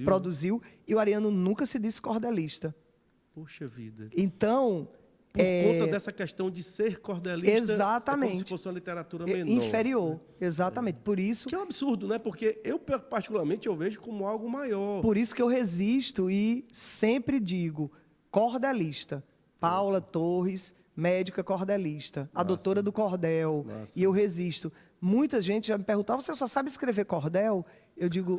produziu e o Ariano nunca se disse cordelista. Puxa vida. Então, Por conta dessa questão de ser cordelista, exatamente, é como se fosse uma literatura menor. inferior, Né? exatamente. Por isso, Que é um absurdo, né? Porque eu, particularmente, eu vejo como algo maior. por isso que eu resisto e sempre digo cordelista. Paula Torres, médica cordelista, a doutora do cordel. Massa. E eu resisto. Muita gente já me perguntava, você só sabe escrever cordel? Eu digo,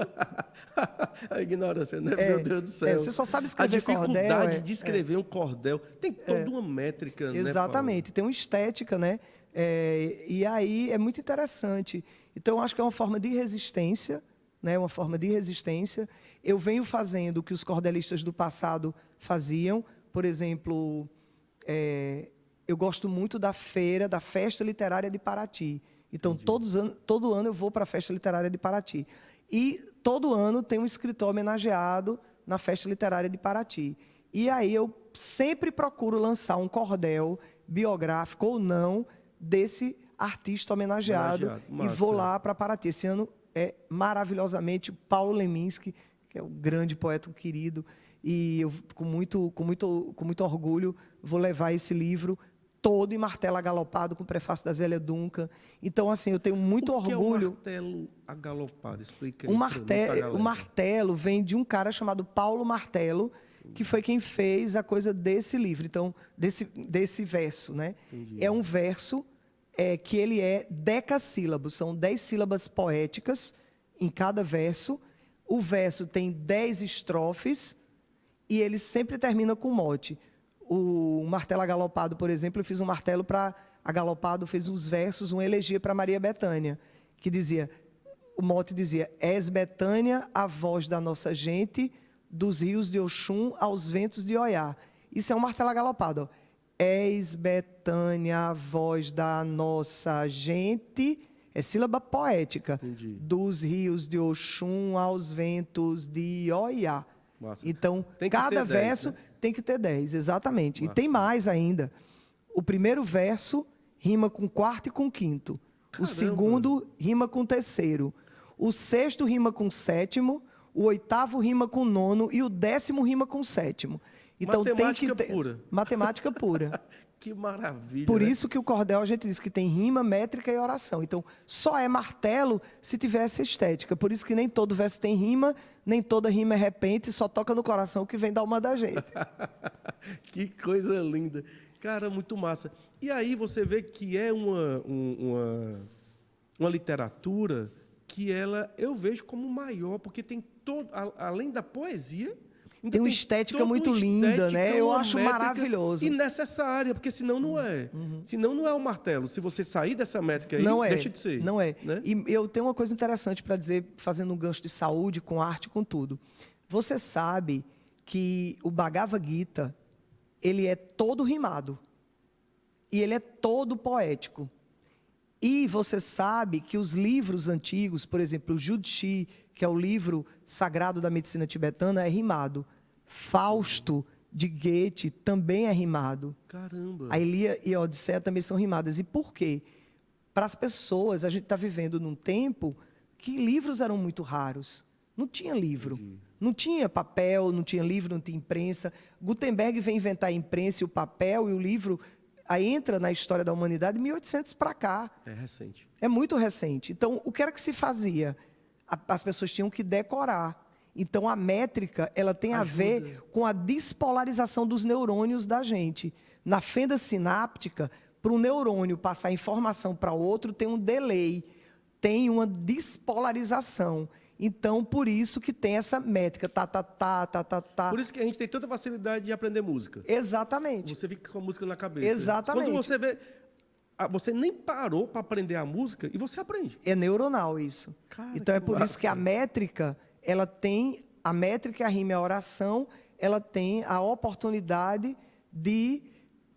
A ignorância, né? Meu Deus do céu. você só sabe escrever a dificuldade cordel. de escrever um cordel. Tem toda uma métrica, né, Exatamente, tem uma estética, né? E aí é muito interessante. Então, eu acho que é uma forma de resistência, né? Uma forma de resistência. Eu venho fazendo o que os cordelistas do passado faziam. Por exemplo, eu gosto muito da feira, da Festa Literária de Paraty. Então, todo ano eu vou para a Festa Literária de Paraty. E todo ano tem um escritor homenageado na Festa Literária de Paraty. E aí eu sempre procuro lançar um cordel biográfico ou não desse artista homenageado. E Massa. vou lá para Paraty. Esse ano é maravilhosamente Paulo Leminski, que é um grande poeta querido. E eu, com muito orgulho, vou levar esse livro todo em martelo agalopado, com o prefácio da Zélia Duncan. Então, assim, eu tenho muito orgulho. O que é um martelo agalopado? Explica aí. O martelo vem de um cara chamado Paulo Martelo, que foi quem fez a coisa desse livro, então, desse verso, né? Entendi. É um verso que ele é decassílabo, são 10 sílabas poéticas em cada verso. O verso tem 10 estrofes e ele sempre termina com mote. O martelo agalopado, por exemplo, eu fiz um martelo para agalopado, fez uns versos, uma elegia para Maria Bethânia, que dizia, o mote dizia: és Bethânia, a voz da nossa gente, dos rios de Oxum aos ventos de Oiá. Isso é um martelo agalopado. Ó. És Bethânia, a voz da nossa gente, é sílaba poética. Entendi. Dos rios de Oxum aos ventos de Oiá. Massa. Então, Tem que cada ter 10, verso né? tem que ter 10, exatamente. Massa. E tem mais ainda. O primeiro verso rima com o quarto e com o quinto. Caramba. O segundo rima com o terceiro. O sexto rima com o sétimo. O oitavo rima com o nono. E o 10º rima com o sétimo. Então, Matemática tem que ter... pura. Matemática pura. Que maravilha. Por né? isso que o cordel, a gente diz que tem rima, métrica e oração. Então, só é martelo se tiver essa estética. Por isso que nem todo verso tem rima, nem toda rima é repente, só toca no coração o que vem da alma da gente. Que coisa linda. Cara, muito massa. E aí você vê que é uma literatura que eu vejo como maior, porque tem todo, além da poesia, ainda Tem uma estética toda muito uma linda, estética, né? Eu uma acho métrica maravilhoso. E necessária, porque senão não é. Senão não é o martelo. Se você sair dessa métrica aí, Não é, deixa de ser. não é. Né? E eu tenho uma coisa interessante para dizer, fazendo um gancho de saúde, com arte, com tudo. Você sabe que o Bhagavad Gita, ele é todo rimado. E ele é todo poético. E você sabe que os livros antigos, por exemplo, o Judshi, que é o livro sagrado da medicina tibetana, é rimado. Fausto, de Goethe, também é rimado. Caramba. A Ilíada e a Odisseia também são rimadas. E por quê? Para as pessoas, a gente está vivendo num tempo que livros eram muito raros. Não tinha livro. Não tinha papel, não tinha livro, não tinha imprensa. Gutenberg vem inventar a imprensa e o papel e o livro... Aí entra na história da humanidade 1800 para cá. É recente. É muito recente. Então, o que era que se fazia? As pessoas tinham que decorar. Então, a métrica, ela tem a ver com a despolarização dos neurônios da gente. Na fenda sináptica, para um neurônio passar informação para outro, tem um delay, tem uma despolarização. Então, por isso que tem essa métrica, tá. Por isso que a gente tem tanta facilidade de aprender música. Exatamente. Você fica com a música na cabeça. Exatamente. Quando você vê, você nem parou para aprender a música e você aprende. É neuronal isso. Cara, então, é que por isso massa. que a métrica, a métrica, a rima e a oração, ela tem a oportunidade de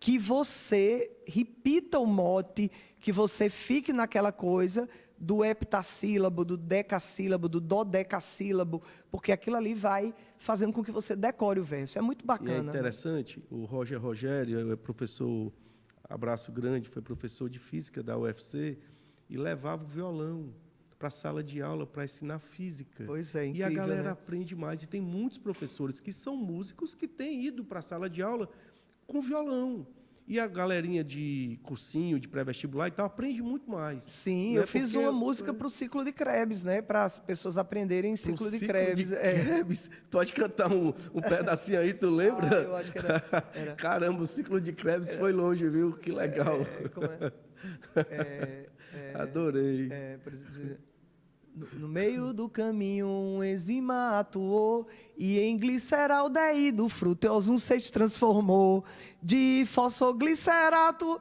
que você repita o mote, que você fique naquela coisa do heptassílabo, do decassílabo, do dodecassílabo, porque aquilo ali vai fazendo com que você decore o verso. É muito E é bacana. Né? interessante, o Roger Rogério é professor, abraço grande, foi professor de física da UFC, e levava o violão para a sala de aula para ensinar física. Pois é, E a incrível, galera né? aprende mais. E tem muitos professores que são músicos que têm ido para a sala de aula com violão. E a galerinha de cursinho, de pré-vestibular e tal, aprende muito mais. Sim, né? eu fiz Porque uma música para o ciclo de Krebs, né? Para as pessoas aprenderem pro ciclo de ciclo Krebs. de É. Krebs. Pode cantar um pedacinho aí, tu lembra? Ah, eu acho que era. Caramba, o ciclo de Krebs foi longe, viu? Que legal. Como é? Adorei. Por exemplo, no meio do caminho uma enzima atuou e em gliceraldeído fruteosum se transformou de fosfoglicerato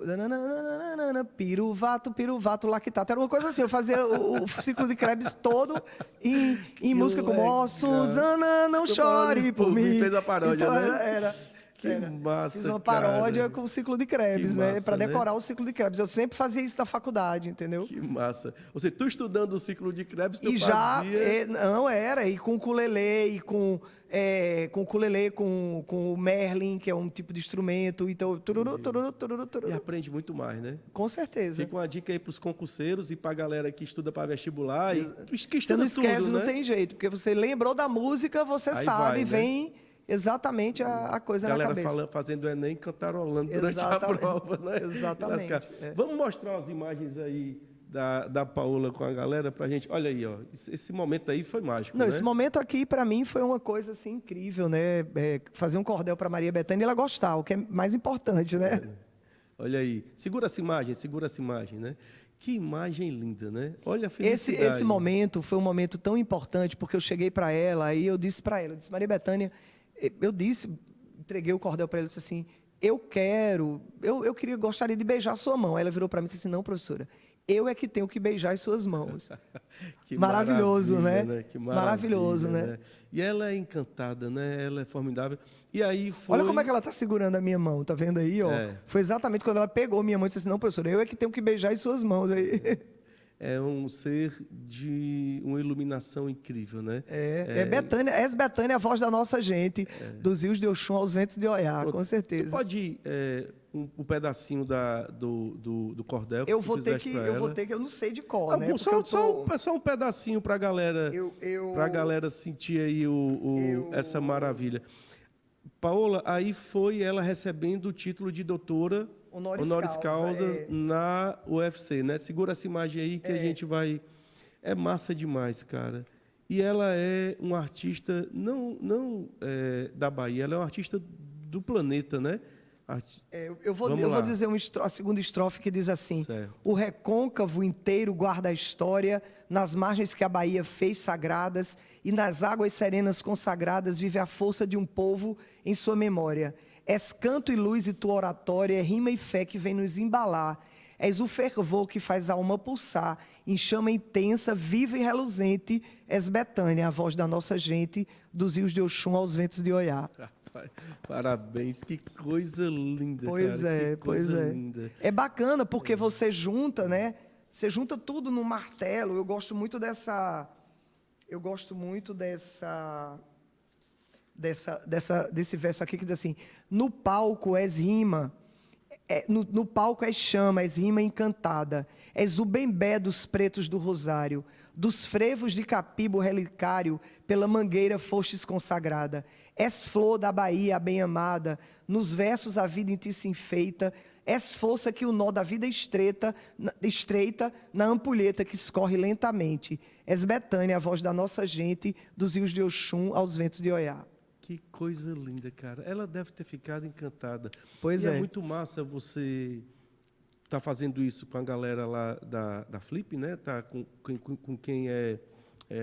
nananana, piruvato, lactato. Era uma coisa assim, eu fazia o ciclo de Krebs todo em música como legal. Ó, Susana, não Tu chore falou por por mim, mim. fez a paródia, Então, né? Que massa, Fiz uma paródia cara. com o ciclo de Krebs, Que né? massa, Para né? decorar o ciclo de Krebs. Eu sempre fazia isso na faculdade, entendeu? Que massa. Ou seja, tu estudando o ciclo de Krebs, tu E já, fazia... não era, e com ukulele, e com ukulele, com o Merlin, que é um tipo de instrumento, então, E aprende muito mais, né? com certeza. Fica uma dica aí para os concurseiros e para a galera que estuda para vestibular. E que Você estuda não esquece, tudo, não né? tem jeito, porque você lembrou da música, você Aí sabe, vai, né? vem exatamente a coisa na Galera cabeça. fazendo o Enem, cantarolando durante Exatamente. a prova, né? Exatamente, Lascar. é. Vamos mostrar as imagens aí da Paola com a galera pra gente. Olha aí, ó. Esse momento aí foi mágico, Não, né? esse momento aqui, para mim, foi uma coisa assim, incrível, né? Fazer um cordel para Maria Bethânia e ela gostar, o que é mais importante, né? Olha aí. Segura essa imagem, né? Que imagem linda, né? Olha a felicidade. Esse momento foi um momento tão importante, porque eu cheguei para ela e eu disse para ela, Maria Bethânia, entreguei o cordel para ela e disse assim, gostaria de beijar a sua mão. Aí ela virou para mim e disse assim, não, professora, eu é que tenho que beijar as suas mãos. Que Maravilhoso, maravilha, né? Que Maravilhoso, maravilha, né? E ela é encantada, né? Ela é formidável. E aí foi... Olha como é que ela está segurando a minha mão, tá vendo aí, ó? É. Foi exatamente quando ela pegou minha mão e disse assim, não, professora, eu é que tenho que beijar as suas mãos aí. É um ser de uma iluminação incrível, né? Bethânia, Betânia, a voz da nossa gente, dos rios de Oxum aos ventos de Oiá, com Tu certeza. pode um pedacinho do cordel que Eu tu vou ter fizeste que, pra eu vou ela? ter que, eu não sei de cor, né? Bom, Porque eu tô- só um pedacinho pra galera, pra galera sentir aí essa maravilha. Paola, aí foi ela recebendo o título de doutora Honoris causa, na UFC, né? Segura essa imagem aí que a gente vai... É massa demais, cara. E ela é uma artista, não da Bahia, ela é uma artista do planeta, né? Eu vou Vamos lá. dizer a segunda estrofe que diz assim: Certo. o recôncavo inteiro guarda a história, nas margens que a Bahia fez sagradas, e nas águas serenas consagradas vive a força de um povo em sua memória. És canto e luz e tua oratória, é rima e fé que vem nos embalar. És o fervor que faz a alma pulsar, em chama intensa, viva e reluzente. És Betânia, a voz da nossa gente, dos rios de Oxum aos ventos de Oiá. Rapaz, parabéns, que coisa linda, Pois cara. é, Que coisa pois é. linda. É bacana porque você junta, né? Você junta tudo num martelo. Eu gosto muito desse verso aqui que diz assim: no palco és rima, no palco és chama, és rima encantada, és o bembé dos pretos do rosário, dos frevos de capibo relicário, pela mangueira fostes consagrada. És flor da Bahia, bem amada, nos versos a vida em ti se enfeita, és força que o nó da vida estreita na ampulheta que escorre lentamente. És Betânia, a voz da nossa gente, dos rios de Oxum aos ventos de Oiá. Que coisa linda, cara. Ela deve ter ficado encantada. Pois e é. é muito massa você tá fazendo isso com a galera lá da Flip, né? Tá com quem é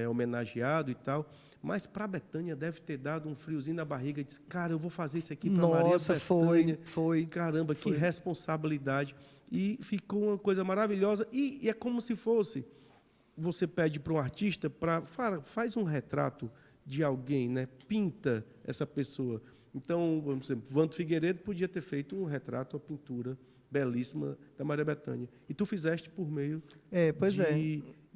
homenageado e tal. Mas para a Bethânia deve ter dado um friozinho na barriga. Disse, cara, eu vou fazer isso aqui para Maria Nossa, Bethânia. foi. Caramba, que responsabilidade. E ficou uma coisa maravilhosa. E é como se fosse... Você pede para um artista, faz um retrato de alguém, né? Pinta essa pessoa. Então, vamos dizer, Vando Figueiredo podia ter feito um retrato, uma pintura belíssima da Maria Bethânia. E tu fizeste por meio Pois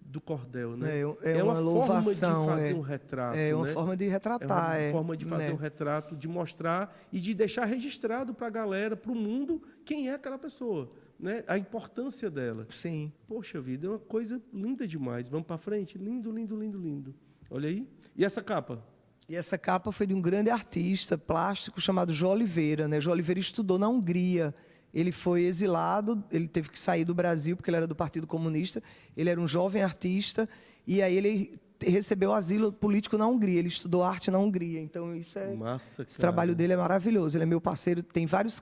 do cordel, né? É uma louvação, forma de fazer um retrato, é uma né? forma de retratar. É uma forma de fazer né? um retrato, de mostrar e de deixar registrado para a galera, para o mundo, quem é aquela pessoa, né? A importância dela. Sim. Poxa vida, é uma coisa linda demais. Vamos para frente? Lindo, lindo, lindo, lindo. Olha aí. E essa capa? E essa capa foi de um grande artista plástico chamado João Oliveira, né? João Oliveira estudou na Hungria. Ele foi exilado, ele teve que sair do Brasil, porque ele era do Partido Comunista. Ele era um jovem artista, e aí ele recebeu asilo político na Hungria. Ele estudou arte na Hungria. Então, Massa, esse trabalho dele é maravilhoso. Ele é meu parceiro, tem várias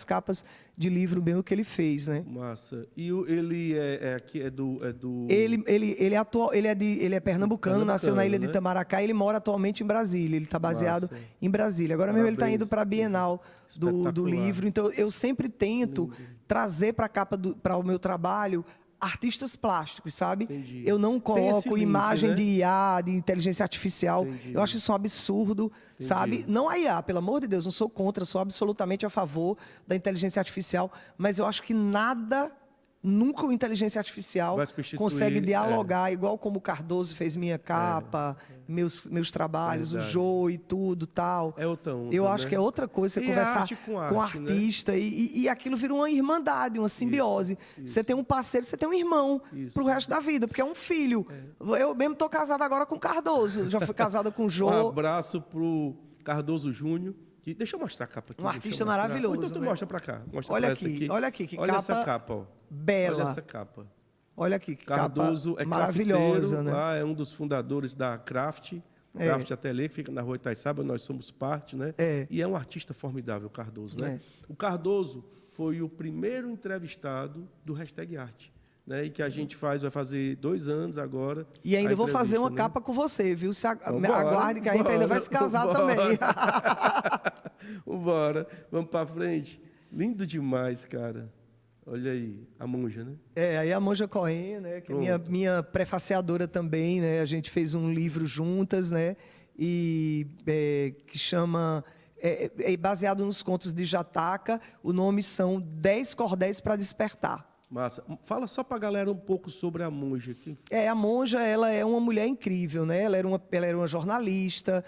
capas de livro mesmo que ele fez, né? Massa. E ele é do... Ele é pernambucano, nasceu na ilha de né? Itamaracá e ele mora atualmente em Brasília. Ele está baseado em Brasília. Agora mesmo ele está indo para a Bienal do livro. Então, eu sempre tento trazer para a capa, para o meu trabalho, artistas plásticos, sabe? Entendi. Eu não coloco link, imagem né? de IA, de inteligência artificial. Entendi. Eu acho isso um absurdo, sabe? Não a IA, pelo amor de Deus, não sou contra, sou absolutamente a favor da inteligência artificial, mas eu acho que nunca a inteligência artificial Vai substituir, consegue dialogar, igual como o Cardoso fez minha capa, meus trabalhos, Verdade. o Jô e tudo, tal. É outra onda, Eu acho né? que é outra coisa você E conversar arte com com arte, artista e aquilo vira uma irmandade, uma simbiose. Você tem um parceiro, você tem um irmão pro resto da vida, porque é um filho. Eu mesmo tô casada agora com o Cardoso, já fui casada com o Jô. Um abraço pro Cardoso Júnior. Deixa eu mostrar a capa aqui. Um artista maravilhoso. Então tu né? mostra para cá. Mostra Olha pra aqui, essa aqui. olha aqui, que olha capa essa capa, ó. bela. Olha essa capa. Olha aqui, que Cardoso capa é maravilhosa, né? Lá é um dos fundadores da Craft Ateliê, que fica na Rua Itaiçaba, nós somos parte, né? E é um artista formidável, o Cardoso, né? O Cardoso foi o primeiro entrevistado do Hashtag Arte, né? E que a gente vai fazer 2 anos agora. E ainda vou fazer uma capa com você, viu? Aguarde que a gente ainda vai se casar também. Vambora, vamos para frente. Lindo demais, cara. Olha aí, a Monja, né? Aí a Monja Cohen, né? Que é minha prefaciadora também, né? A gente fez um livro juntas, né? E que chama... É baseado nos contos de Jataca. O nome são 10 Cordéis para Despertar. Massa. Fala só para a galera um pouco sobre a Monja. A Monja, ela é uma mulher incrível, né? Ela era uma jornalista,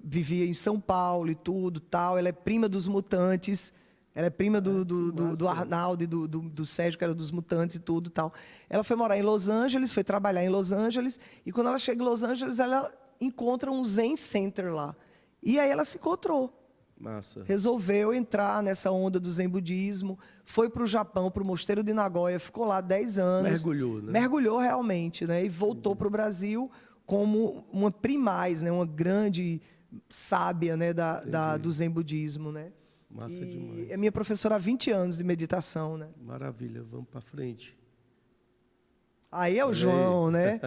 vivia em São Paulo e tudo, tal. Ela é prima dos Mutantes. Ela é prima do Arnaldo e do Sérgio, que era dos Mutantes e tudo, tal. Ela foi morar em Los Angeles, foi trabalhar em Los Angeles, e quando ela chega em Los Angeles, ela encontra um Zen Center lá. E aí ela se encontrou. Massa. Resolveu entrar nessa onda do Zen budismo, foi para o Japão, para o Mosteiro de Nagoya, ficou lá 10 anos. Mergulhou, né? Mergulhou realmente, né? E voltou para o Brasil como uma primaz, né? Uma grande sábia, né? do Zen budismo, né? Massa demais. É minha professora há 20 anos de meditação, né? Maravilha, vamos para frente. Aí é o João, né?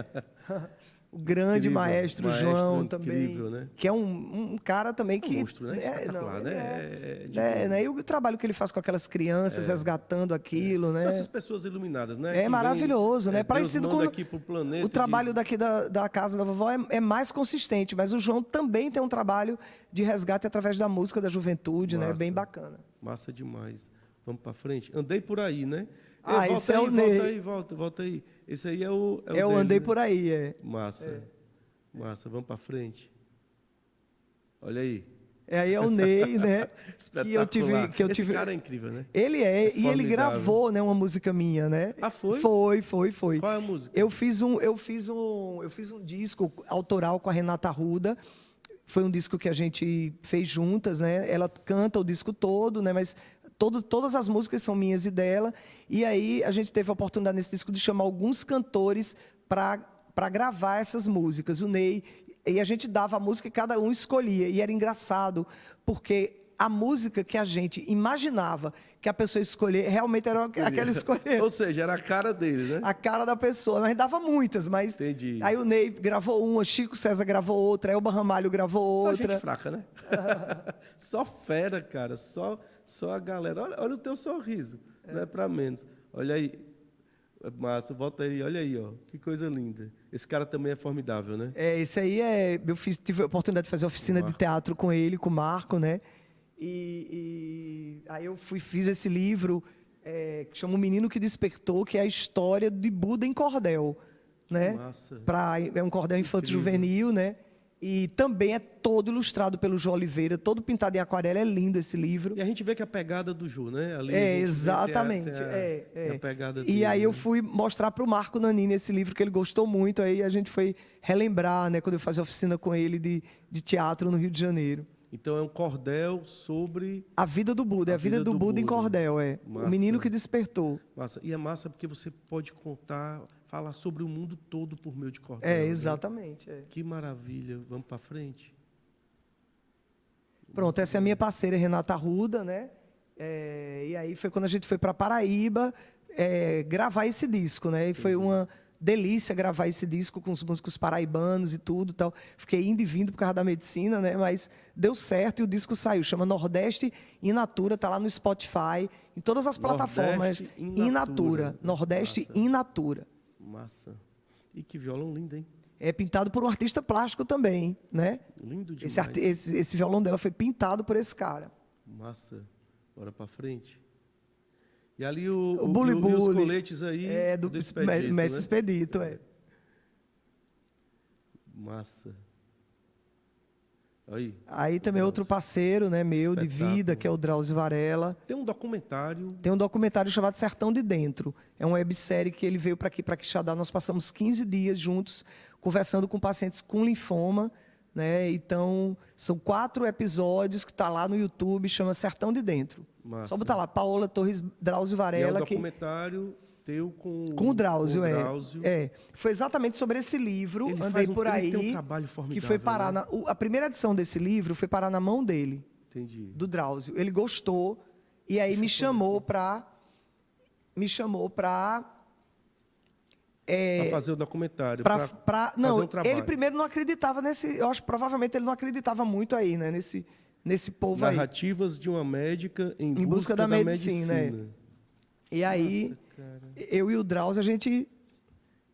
O grande Incrível, maestro João incrível, também, né? que é um cara também que... monstro, né? Espetacular, né? né? E o trabalho que ele faz com aquelas crianças, resgatando aquilo, né? São essas pessoas iluminadas, né? É maravilhoso, né? Parecido com aqui pro planeta, o trabalho daqui da casa da vovó é mais consistente, mas o João também tem um trabalho de resgate através da música da juventude, né? Bem bacana. Massa demais. Vamos para frente. Andei por aí, né? Esse é o Ney. Volta aí. Esse aí é o eu dele, andei né? por aí, Massa. Massa, vamos para frente. Olha aí. Aí é o Ney, né? Espetacular. que eu Esse tive... cara é incrível, né? Ele e ele gravou, né, uma música minha, né? Ah, foi? Foi. Qual é a música? Eu fiz um disco autoral com a Renata Arruda. Foi um disco que a gente fez juntas, né? Ela canta o disco todo, né? Mas todas as músicas são minhas e dela. E aí a gente teve a oportunidade nesse disco de chamar alguns cantores para gravar essas músicas. O Ney, e a gente dava a música e cada um escolhia. E era engraçado, porque a música que a gente imaginava que a pessoa escolher, realmente era aquela escolha. Ou seja, era a cara dele, né? A cara da pessoa. Mas dava muitas, mas... Entendi. Aí o Ney gravou uma, Chico César gravou outra, Elba Ramalho gravou Só outra. gente fraca, né? Só fera, cara. Só a galera. Olha o teu sorriso. Não é para menos. Olha aí. Massa, bota aí, olha aí, ó. Que coisa linda. Esse cara também é formidável, né? Esse aí tive a oportunidade de fazer oficina de teatro com ele, com o Marco, né? E aí eu fiz esse livro que chama O Menino que Despertou, que é a história de Buda em cordel, né? Massa. É um cordel infanto-juvenil, né? E também é todo ilustrado pelo João Oliveira, todo pintado em aquarela, é lindo esse livro. E a gente vê que é a pegada do Ju, né? Ali a gente vê Exatamente. tem a pegada E dele, aí eu né? fui mostrar para o Marco Nanini esse livro, que ele gostou muito. Aí a gente foi relembrar, né? Quando eu fazia oficina com ele de teatro no Rio de Janeiro. Então é um cordel sobre... A vida do Buda, é a vida do Buda em cordel, Massa. O menino que despertou. Massa. E é massa porque você pode falar sobre o mundo todo por meio de cordel. né? Exatamente. Que maravilha. Vamos para frente? Pronto, essa é a minha parceira, Renata Arruda, né? E aí foi quando a gente foi para Paraíba gravar esse disco, né? E foi uma delícia gravar esse disco com os músicos paraibanos e tudo, tal. Fiquei indo e vindo por causa da medicina, né? Mas deu certo e o disco saiu. Chama Nordeste in Natura, tá lá no Spotify, em todas as plataformas. In Natura. Nordeste Massa. in Natura. Massa. E que violão lindo, hein? É pintado por um artista plástico também, né? Lindo demais. Esse violão dela foi pintado por esse cara. Massa. Bora para frente. E ali o Bully e os Bully. coletes aí Do Expedito, Mestre né? Expedito, Massa. Aí. Aí também outro parceiro, né, meu, de Espetáculo. vida, que é o Drauzio Varela. Tem um documentário. Tem um documentário chamado Sertão de Dentro. É uma websérie que ele veio para aqui, para Quixadá. Nós passamos 15 dias juntos, conversando com pacientes com linfoma, né? Então, são 4 episódios que tá lá no YouTube, chama Sertão de Dentro. Massa. Só botar lá, Paola Torres, Drauzio E é um Varela. documentário teu com Com o Drauzio, com o Drauzio. Foi exatamente sobre esse livro, Ele andei faz por ele aí, tem um trabalho que formidável, foi parar né? a primeira edição desse livro foi parar na mão dele, Entendi. do Drauzio. Ele gostou e aí me chamou para Para fazer o documentário. não, fazer um trabalho. ele primeiro não acreditava nesse, eu acho que provavelmente ele não acreditava muito aí, né, nesse povo aí. Narrativas de uma médica em busca da medicina, E aí, Nossa, cara. eu e o Drauzio, a gente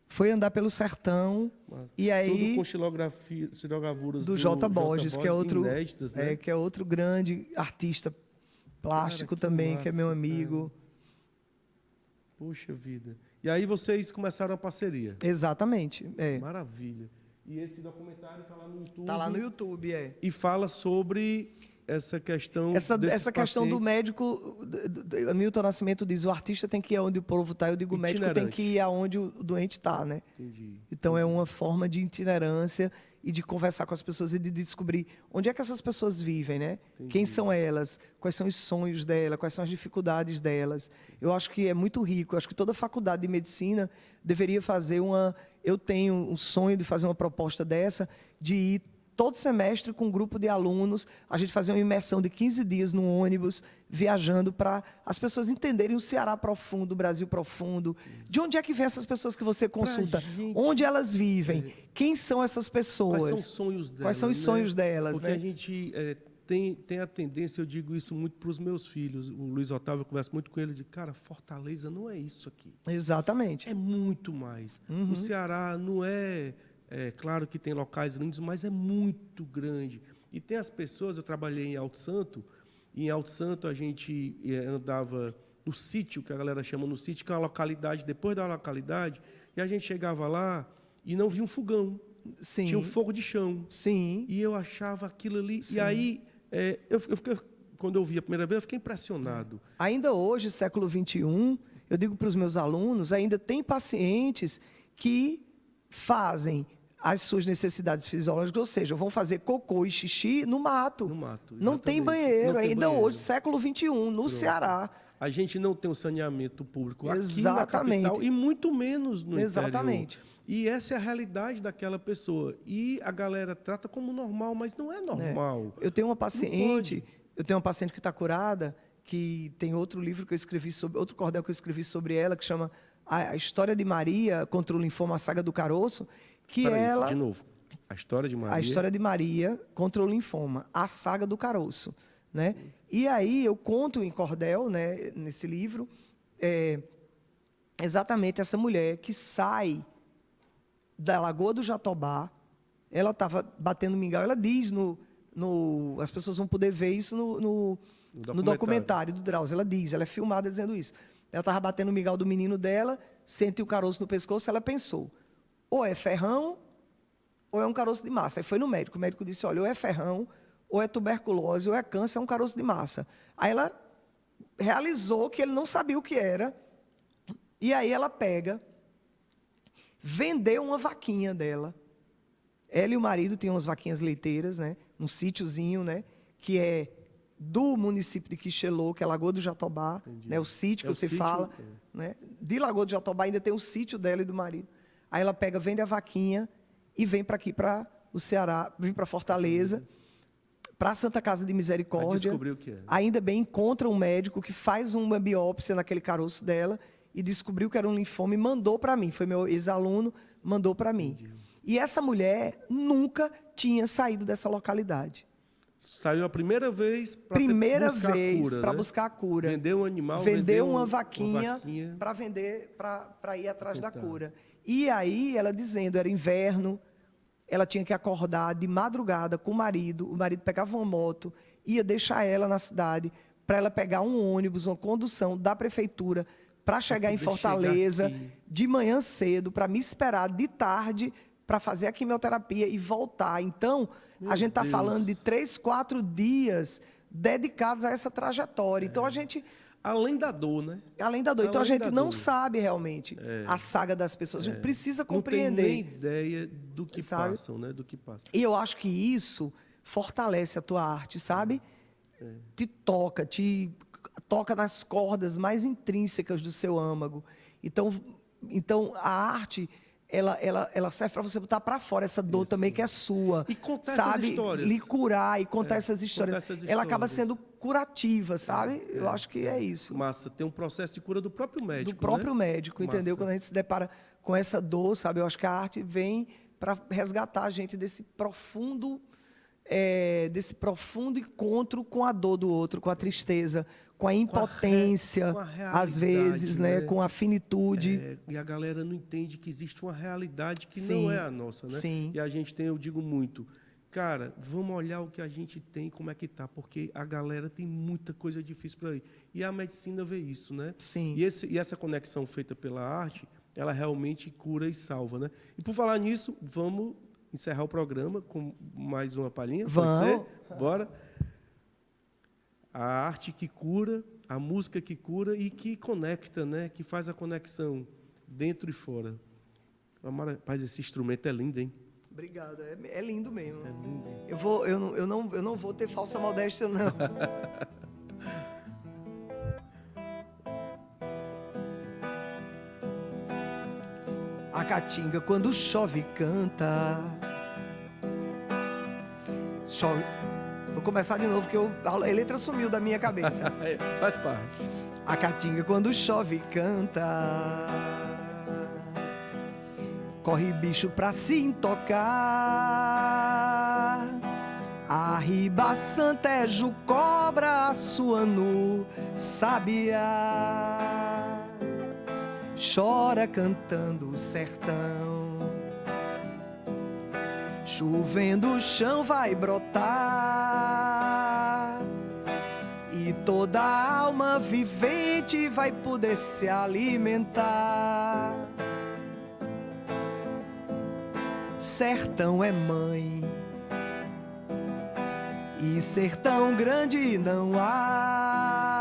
foi andar pelo sertão, e aí... Tudo com xilogravuras do J. Borges, que é outro, inéditas, né? que é outro grande artista plástico Cara, que também, que é meu massa, amigo. Puxa vida. E aí vocês começaram a parceria. Exatamente. Maravilha. E esse documentário está lá no YouTube. Tá lá no YouTube, E fala sobre essa questão Essa questão do pacientes médico, Milton Nascimento diz, o artista tem que ir aonde o povo está, eu digo, o médico tem Itinerante. que ir aonde o doente está, né? Entendi. Então é uma forma de itinerância e de conversar com as pessoas e de descobrir onde é que essas pessoas vivem, né? Quem são elas? Quais são os sonhos delas? Quais são as dificuldades delas? Eu acho que é muito rico. Eu acho que toda faculdade de medicina deveria fazer Eu tenho um sonho de fazer uma proposta dessa, de ir todo semestre com um grupo de alunos, a gente fazer uma imersão de 15 dias no ônibus, viajando para as pessoas entenderem o Ceará profundo, o Brasil profundo. De onde é que vem essas pessoas que você consulta? gente, Onde elas vivem? Quem são essas pessoas? Quais são os sonhos delas? Quais são os sonhos delas, Porque né? a gente tem a tendência, eu digo isso muito para os meus filhos. O Luiz Otávio, eu converso muito com ele, de cara, Fortaleza não é isso aqui. Exatamente. É muito mais. O Ceará não claro que tem locais lindos, mas é muito grande. E tem as pessoas, eu trabalhei em Alto Santo, e em Alto Santo a gente andava no sítio, que a galera chama no sítio, que é uma localidade, depois da localidade, e a gente chegava lá e não via um fogão. Sim. Tinha um fogo de chão. Sim. E eu achava aquilo ali. Sim. E aí, quando eu vi a primeira vez, eu fiquei impressionado. Ainda hoje, século XXI, eu digo para os meus alunos, ainda tem pacientes que fazem as suas necessidades fisiológicas, ou seja, vão fazer cocô e xixi no mato. No mato, Não tem exatamente. banheiro. Não tem Ainda banheiro. hoje, século XXI, no Ceará. A gente não tem um saneamento público aqui Exatamente. na capital e muito menos no Exatamente. interior. E essa é a realidade daquela pessoa. E a galera trata como normal, mas não é normal. Eu tenho uma Não paciente, pode. que está curada, que tem outro livro que eu escrevi sobre, outro cordel que eu escrevi sobre ela, que chama A História de Maria contra o Linfoma, a Saga do Caroço, que Peraí, ela... de novo. A história de Maria. A História de Maria contra o Linfoma, a Saga do Caroço, né? E aí eu conto em cordel, né, nesse livro, exatamente essa mulher que sai da Lagoa do Jatobá. Ela estava batendo mingau. Ela diz as pessoas vão poder ver isso no documentário do Drauzio. Ela diz, ela é filmada dizendo isso. Ela estava batendo o mingau do menino dela, sentiu o caroço no pescoço, ela pensou, ou é ferrão, ou é um caroço de massa. Aí foi no médico. O médico disse, olha, ou é ferrão, ou é tuberculose, ou é câncer, é um caroço de massa. Aí ela realizou que ele não sabia o que era. E aí ela vendeu uma vaquinha dela. Ela e o marido tinham umas vaquinhas leiteiras, né? Um sítiozinho, né? Que é do município de Quixelô, que é Lagoa do Jatobá, né? O sítio que você fala, né? De Lagoa do Jatobá ainda tem o sítio dela e do marido. Aí ela vende a vaquinha e vem para aqui, para o Ceará, vem para Fortaleza, para a Santa Casa de Misericórdia. Aí descobriu o que é. Ainda bem, encontra um médico que faz uma biópsia naquele caroço dela e descobriu que era um linfoma e mandou para mim. Foi meu ex-aluno, mandou para mim. E essa mulher nunca tinha saído dessa localidade. Saiu a primeira vez para buscar a cura. Vendeu um animal, vendeu uma vaquinha para vender, para ir atrás da cura. E aí, ela dizendo, era inverno, ela tinha que acordar de madrugada com o marido pegava uma moto, ia deixar ela na cidade, para ela pegar um ônibus, uma condução da prefeitura, para chegar em Fortaleza, de manhã cedo, para me esperar de tarde, para fazer a quimioterapia e voltar. Então, a gente está falando de 3, 4 dias dedicados a essa trajetória. Então, a gente... Além da dor, né? Além da dor. Então, a gente não sabe realmente a saga das pessoas. A gente precisa compreender. Não tem nem ideia do que passam, né? Do que passam. E eu acho que isso fortalece a tua arte, sabe? Te toca nas cordas mais intrínsecas do seu âmago. Então a arte... Ela serve para você botar para fora essa dor também que é sua. E contar sabe? essas histórias. Lhe curar e contar essas histórias. Ela acaba sendo curativa, sabe? Eu acho que é isso. Massa, tem um processo de cura do próprio médico. Do próprio médico, entendeu? Quando a gente se depara com essa dor, sabe? Eu acho que a arte vem para resgatar a gente desse profundo encontro com a dor do outro, com a tristeza, com a impotência, às vezes, né? Com a finitude. E a galera não entende que existe uma realidade que Sim, não é a nossa, né? Sim. E a gente tem, eu digo muito, cara, vamos olhar o que a gente tem, como é que tá, porque a galera tem muita coisa difícil por aí. E a medicina vê isso, né? Sim. E essa conexão feita pela arte, ela realmente cura e salva, né? E por falar nisso, vamos encerrar o programa com mais uma palhinha? Pode ser? Bora? A arte que cura, a música que cura e que conecta, né? Que faz a conexão dentro e fora. Rapaz, esse instrumento é lindo, hein? Obrigado, é lindo mesmo. É lindo. Eu não vou ter falsa modéstia, não. A caatinga, quando chove, canta. Chove. Vou começar de novo, que a letra sumiu da minha cabeça. Faz parte. A caatinga, quando chove, canta. Corre bicho pra se intocar. A riba santejo cobra, suanu, sabiá. Chora cantando o sertão. Chovendo o chão vai brotar. E toda alma vivente vai poder se alimentar. Sertão é mãe, e sertão grande não há.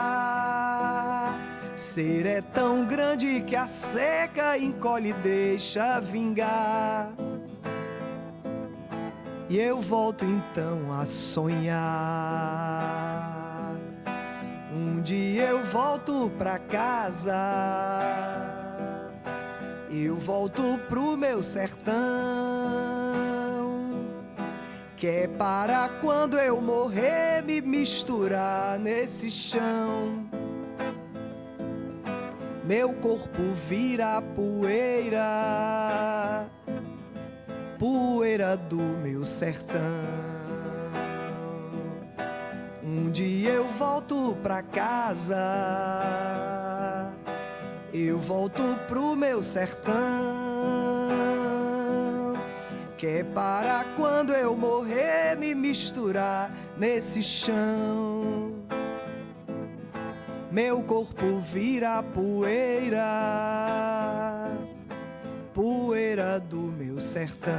Ser é tão grande que a seca encolhe e deixa vingar. E eu volto então a sonhar. Um dia eu volto pra casa. Eu volto pro meu sertão, que é para quando eu morrer me misturar nesse chão. Meu corpo vira poeira, poeira do meu sertão. Um dia eu volto pra casa. eu volto pro meu sertão, que é para quando eu morrer me misturar nesse chão. Meu corpo vira poeira, poeira do meu sertão.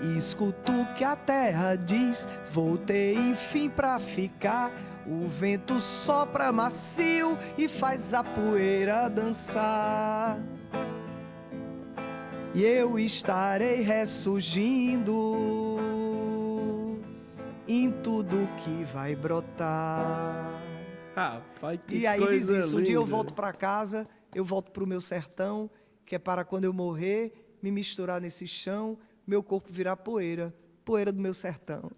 E escuto que a terra diz: voltei enfim pra ficar. O vento sopra macio e faz a poeira dançar. E eu estarei ressurgindo em tudo que vai brotar. Rapaz, que E aí diz coisa isso: um dia eu linda. volto para casa, eu volto pro meu sertão, que é para quando eu morrer, me misturar nesse chão, meu corpo virar poeira, poeira do meu sertão.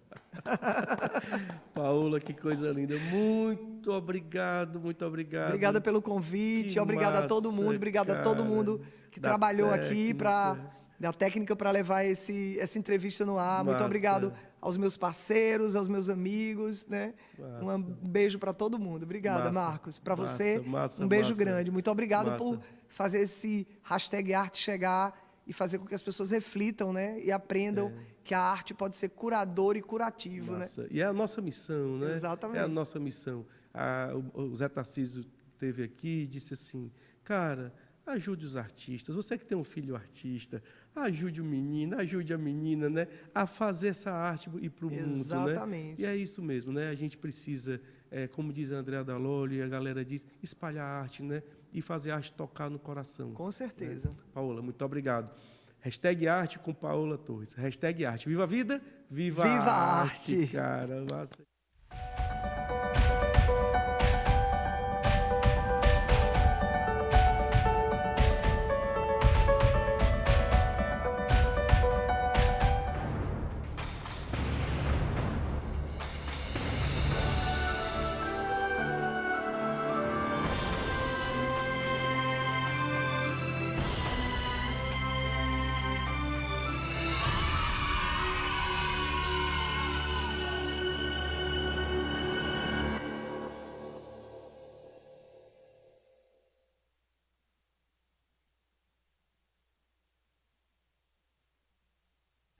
Paola, que coisa linda. Muito obrigado, muito obrigado. Obrigada pelo convite, Que obrigada a todo massa, mundo, obrigada a todo cara, mundo que da trabalhou aqui técnica. da técnica para levar essa entrevista no ar. Muito Massa. obrigado aos meus parceiros, aos meus amigos, né? Massa. Um beijo para todo mundo. Obrigada, Massa. Marcos. Para Massa, você, massa, um beijo massa. grande. Muito obrigado Massa. por fazer esse hashtag arte chegar e fazer com que as pessoas reflitam, né? E aprendam que a arte pode ser curador e curativo, né? Massa. E é a nossa missão, né? Exatamente. É a nossa missão. O Zé Tarcísio esteve aqui e disse assim, cara, ajude os artistas. Você que tem um filho artista, ajude o menino, ajude a menina, né? A fazer essa arte ir para o mundo, né? Exatamente. E é isso mesmo, né? A gente precisa, como diz a Andrea Daloli, a galera diz, espalhar a arte, né? E fazer a arte tocar no coração. Com certeza. Né? Paola, muito obrigado. Hashtag arte com Paola Torres. Hashtag arte. Viva a vida, viva, Viva a a arte. cara. Massa.